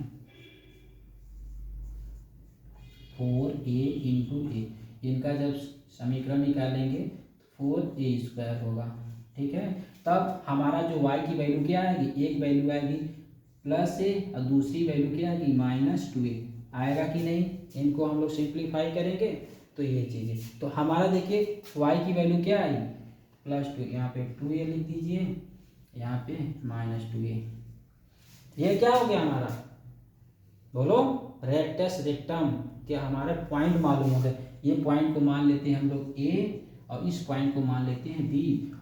4a × a। इनका जब समीकरण निकालेंगे 4a² होगा। ठीक है, तब हमारा जो y की वैल्यू क्या आएगी, एक वैल्यू आएगी +a और दूसरी वैल्यू क्या आएगी, -2a। आएगा कि नहीं, इनको हम लोग सिंप्लीफाई करेंगे तो ये चीज़ें, तो हमारा देखिए y की वैल्यू क्या आई +2, यहाँ पे 2a लिख दीजिए, यहाँ पे -2a। ये क्या हो गया हमारा, बोलो, रेक्टस रेक्टम क्या हमारा पॉइंट मालूम हो गया। ये पॉइंट को मान लेते हैं हम लोग a और इस पॉइंट को मान लेते हैं b।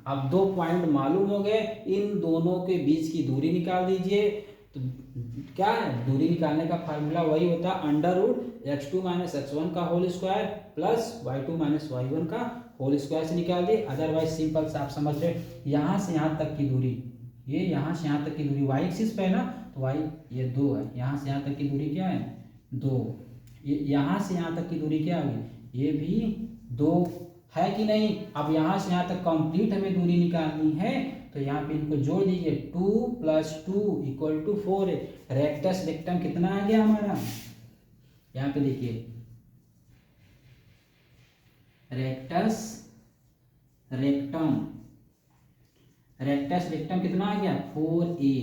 अब दो पॉइंट मालूम हो गए, इन दोनों के बीच की दूरी निकाल दीजिए। तो क्या है, दूरी निकालने का फार्मूला वही होता है √x2 - x1 का whole square plus y2 - y1 का होल स्क्वायर से निकाल दिए। अदरवाइज सिंपल से आप समझ रहे, यहाँ से यहाँ तक की दूरी, ये यहाँ से यहाँ तक की दूरी y एक्सिस पे है ना, तो y ये 2 है, यहाँ से यहाँ तक की दूरी क्या है 2, ये यहाँ से यहाँ तक की दूरी क्या होगी, ये भी 2 है कि नहीं। अब यहाँ से यहाँ तक कंप्लीट हमें दूरी निकालनी है, तो यहाँ पे इनको जोड़ दीजिए, 2 + 2 = 4 है। रेक्टस रेक्टम कितना आ गया हमारा, यहाँ पे देखिए रेक्टस रेक्टम, रेक्टस रेक्टम कितना आ गया 4a।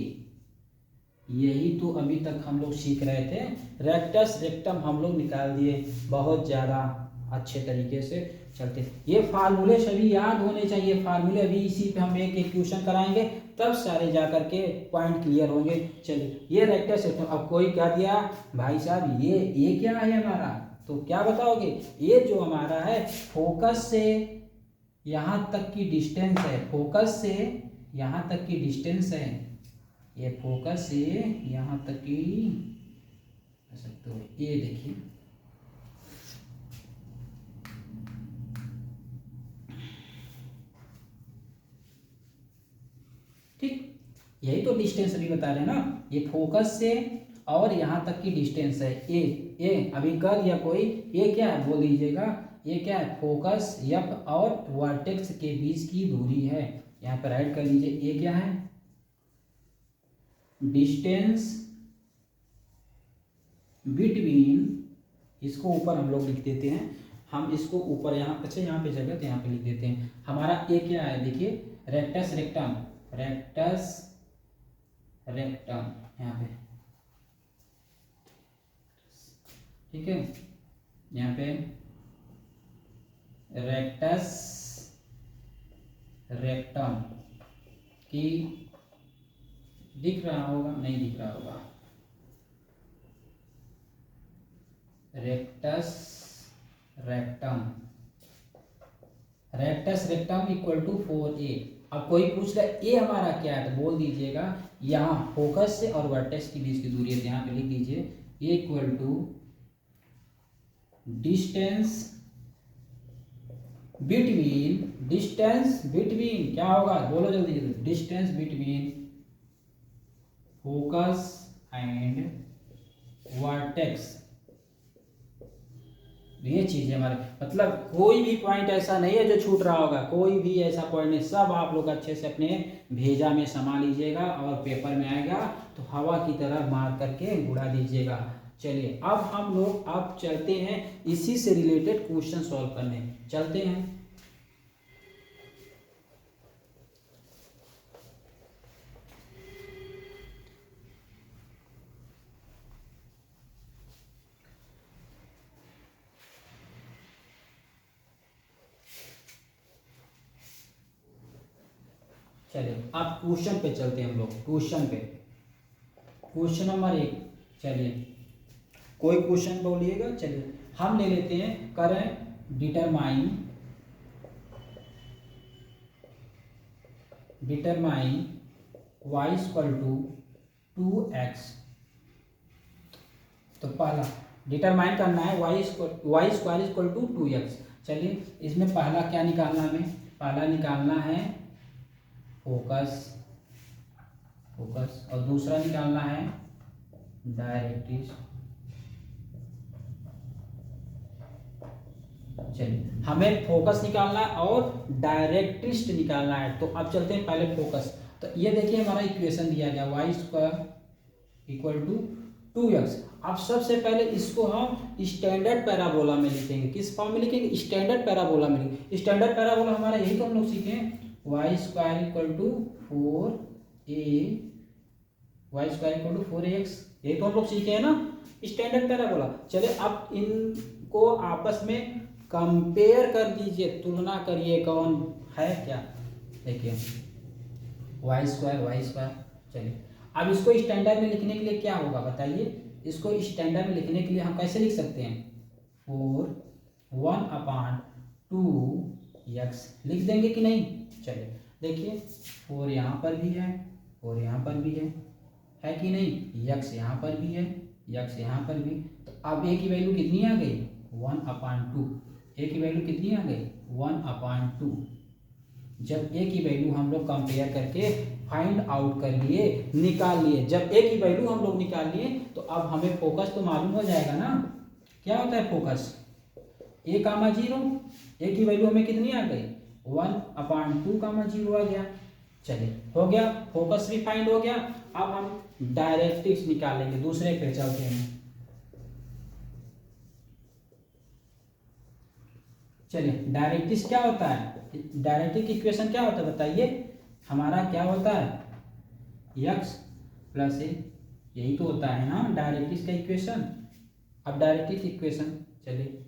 यही तो अभी तक हम लोग सीख रहे थे, रेक्टस रेक्टम हम लोग निकाल दिए बहुत ज़्यादा अच्छे तरीके से। चलते, ये फार्मूले सभी याद होने चाहिए, फार्मूले अभी इसी पे हम एक एक क्वेश्चन कराएंगे, तब सारे जा करके पॉइंट क्लियर होंगे। चलिए, ये रेक्टस रेक्टम, अब कोई कह दिया भाई साहब ये क्या है हमारा, तो क्या बताओगे, ये जो हमारा है फोकस से यहाँ तक की डिस्टेंस है, फोकस से यहाँ तक की डिस्टेंस है, ये फोकस से यहाँ तक की सकते हो, ये देखिए ठीक, यही तो डिस्टेंस अभी बता रहे हैं ना, ये फोकस से और यहाँ तक की डिस्टेंस है ए अभी कर दिया कोई, ये क्या है बोल दीजिएगा, ये क्या है फोकस एफ और वर्टेक्स के बीच की दूरी है। यहाँ पर ऐड कर लीजिए, ये क्या है डिस्टेंस बिटवीन, इसको ऊपर हम लोग लिख देते हैं, हम इसको ऊपर यहाँ, अच्छा यहाँ पे जगह तो यहाँ पे लिख देते हैं। हमारा ये क्या है देखिए, रेक्टस रेक्टम, रेक्टस रेक्टम यहाँ पे, ठीक है, यहाँ पे रेक्टस रेक्टम की, दिख रहा होगा, नहीं दिख रहा होगा, rectus rectum, rectus rectum = 4a। अब कोई पूछ रहा है ए हमारा क्या है, तो बोल दीजिएगा यहाँ फोकस से और वर्टेक्स के बीच की दूरी है, यहाँ पे लिख दीजिए ए = डिस्टेंस बिटवीन, डिस्टेंस बिटवीन क्या होगा बोलो जल्दी जल्दी, distance between focus and vertex. ये चीज है हमारे, मतलब कोई भी पॉइंट ऐसा नहीं है जो छूट रहा होगा, कोई भी ऐसा पॉइंट नहीं, सब आप लोग अच्छे से अपने भेजा में समा लीजिएगा और पेपर में आएगा तो हवा की तरह मार करके उड़ा दीजिएगा। चलिए, अब हम लोग अब चलते हैं इसी से रिलेटेड क्वेश्चन सॉल्व करने, चलते हैं। चलिए अब क्वेश्चन पे चलते हैं हम लोग, क्वेश्चन पे, क्वेश्चन नंबर 1। चलिए कोई क्वेश्चन बोलिएगा, चलिए हम ले लेते हैं, करें डिटरमाइन y = 2x। तो पहला डिटरमाइन करना है y² = 2x। चलिए इसमें पहला क्या निकालना है, हमें पहला निकालना है फोकस और दूसरा निकालना है डायरेक्ट्रिक्स। चलिए हमें फोकस निकालना है और डायरेक्ट्रिक्स निकालना है, तो अब चलते हैं पहले फोकस। तो ये देखिए हमारा इक्वेशन दिया गया y² = 2x। अब सबसे पहले इसको हम स्टैंडर्ड पैराबोला में लिखेंगे, किस फॉर्म में लिखेंगे, स्टैंडर्ड पैराबोला में लिखेंगे। स्टैंडर्ड पैराबोला हमारा यही तो हम लोग सीखे, y² = 4a, y² = 4ax ये तो हम लोग सीखे हैं ना स्टैंडर्ड पैराबोला। चलिए अब इनको आपस में कंपेयर कर दीजिए, तुलना करिए कौन है क्या। देखिए वाई स्क्वायर। चलिए अब इसको स्टैंडर्ड में लिखने के लिए क्या होगा बताइए। इसको स्टैंडर्ड में लिखने के लिए हम कैसे लिख सकते हैं, 4 1/2 x लिख देंगे कि नहीं। चलिए देखिए 4 यहाँ पर भी है और यहाँ पर भी है कि नहीं, x यहाँ पर भी है, x यहाँ पर भी। तो अब a की वैल्यू कितनी आ गई, 1/2। a की वैल्यू कितनी आ गई, 1/2। जब a की वैल्यू हम लोग कंपेयर करके फाइंड आउट कर लिए, निकाल लिए, जब a की वैल्यू हम लोग निकाल लिए तो अब हमें फोकस तो मालूम हो जाएगा ना। क्या होता है फोकस, a, 0, a की वैल्यू हमें कितनी आ गई, 1/2, 0 आ गया। चलिए हो गया, फोकस भी फाइंड हो गया। अब हम डायरेक्ट्रिक्स निकालेंगे, दूसरे पे चलते हैं। चलिए डायरेक्ट्रिक्स क्या होता है, डायरेक्ट्रिक इक्वेशन क्या होता है बताइए। हमारा क्या होता है, x + a, यही तो होता है ना डायरेक्ट्रिक्स का इक्वेशन। अब डायरेक्ट्रिक्स इक्वेशन, चलिए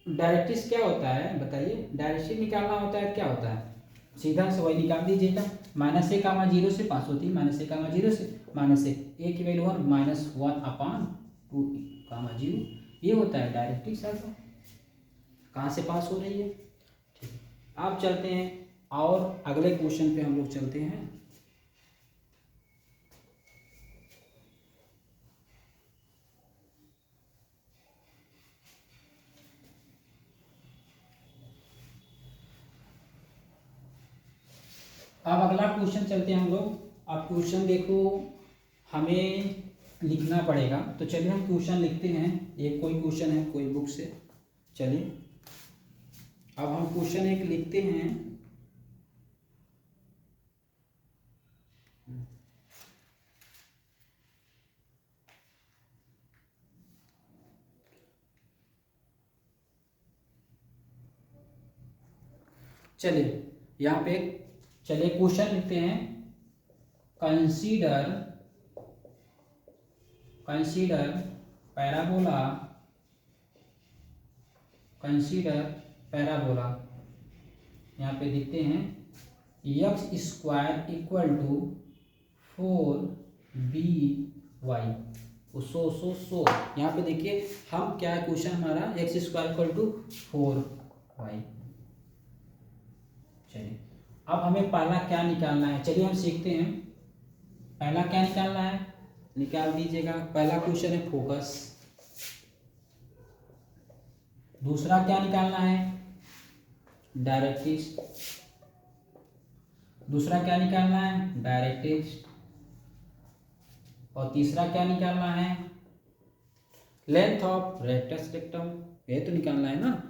डायरेक्ट्रिक्स क्या होता है बताइए। डायरेक्ट्रिक्स निकालना होता है, क्या होता है, सीधा से वही निकाल दीजिएगा। -a, 0 से पास होती है, -a, 0 से -a की वैल्यू 1 -1/2, 0। ये होता है डायरेक्ट्रिक्स। कहाँ से पास हो रही है, ठीक। अब चलते हैं और अगले क्वेश्चन पे हम लोग चलते हैं। अब अगला क्वेश्चन चलते हैं हम लोग। अब क्वेश्चन देखो हमें लिखना पड़ेगा, तो चलिए हम क्वेश्चन लिखते हैं। एक कोई क्वेश्चन है कोई बुक से, चलिए अब हम क्वेश्चन एक लिखते हैं। चलिए यहाँ पे चलिए क्वेश्चन लिखते हैं। कंसीडर पैराबोला, यहाँ पे लिखते हैं x² = 4by। सो यहाँ पे देखिए हम क्या है क्वेश्चन हमारा, x² = 4y। चलिए अब हमें पहला क्या निकालना है, चलिए हम सीखते हैं। पहला क्या निकालना है, निकाल दीजिएगा। पहला क्वेश्चन है फोकस। दूसरा क्या निकालना है, डायरेक्ट्रिक्स। दूसरा क्या निकालना है, डायरेक्ट्रिक्स। और तीसरा क्या निकालना है, लेंथ ऑफ रेक्टस रेक्टम। ये तो निकालना है ना,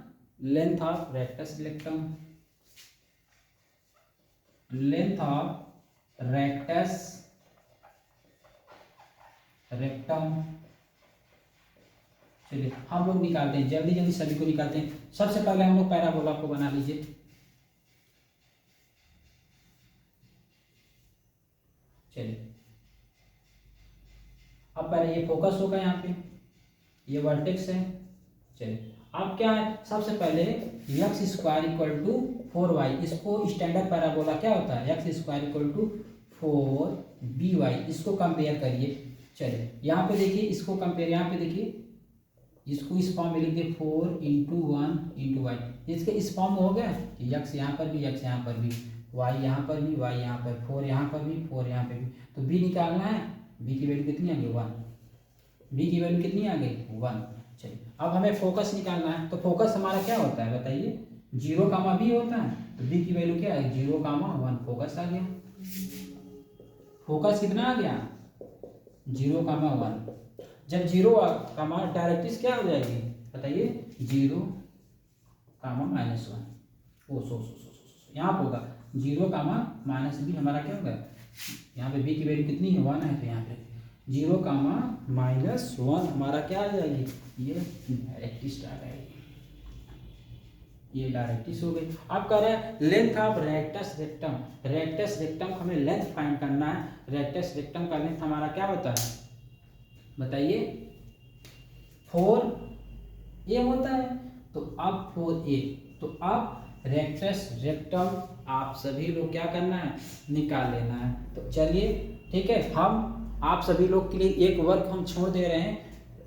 length of rectus rectum, length of rectus rectum. चलिए हम लोग निकालते हैं, जल्दी जल्दी सभी को निकालते हैं। सबसे पहले हम लोग पैराबोला को बना लीजिए। चलिए अब पहले ये फोकस होगा, यहाँ पे ये वर्टेक्स है। चलिए अब क्या है, सबसे पहले x² = 4y, इसको स्टैंडर्ड पैराबोला क्या होता है, x² = 4by, इसको कंपेयर करिए। चलिए यहाँ पे देखिए, इसको कंपेयर, यहाँ पे देखिए इसको इस फॉर्म में लिख दिए 4 × 1 × y। इसके इस फॉर्म में हो गया, x यहाँ पर भी, x यहाँ पर भी, y यहाँ पर भी, y यहाँ पर, 4 यहाँ पर भी, 4 यहाँ पर भी। तो b निकालना है, b की वैल्यू कितनी आ गई, 1। b की वैल्यू कितनी आ गई, 1। चलिए अब हमें फोकस निकालना है। तो फोकस हमारा क्या होता है बताइए, 0, b होता है। तो b की वैल्यू क्या है, 0, 1। फोकस आ गया, फोकस कितना आ गया, 0, 1। जब 0 डायरेक्ट्रिक्स क्या हो जाएगी बताइए, 0, -1। यहाँ पर होगा 0, -b, हमारा क्या होगा, यहाँ पे b की वैल्यू कितनी है, 1 है। तो यहाँ पे 0, -1 हमारा क्या आ जाएगी, ये डायरेक्ट्रिक्स आ जाएगी। ये डायरेक्ट्रिक्स हो गई। अब कह रहे हैं length of rectus rectum, rectus rectum हमें लेंथ फाइंड करना है। रेक्टस रेक्टम का लेंथ हमारा क्या होता है बताइए, 4a होता है। तो अब 4a, तो अब रेक्टस रेक्टम आप सभी लोग क्या करना है, निकाल लेना है। तो चलिए ठीक है, हम आप सभी लोग के लिए एक वर्क हम छोड़ दे रहे हैं,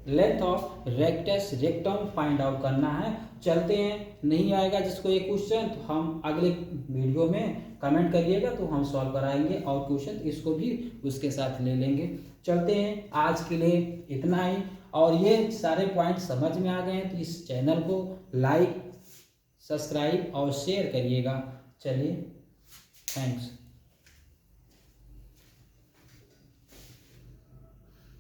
length of rectus rectum find out करना है। चलते हैं, नहीं आएगा जिसको ये क्वेश्चन तो हम अगले वीडियो में कमेंट करिएगा तो हम सॉल्व कराएंगे और क्वेश्चन इसको भी उसके साथ ले लेंगे। चलते हैं, आज के लिए इतना ही। और ये सारे पॉइंट समझ में आ गए हैं तो इस चैनल को लाइक, सब्सक्राइब और शेयर करिएगा। चलिए, थैंक्स।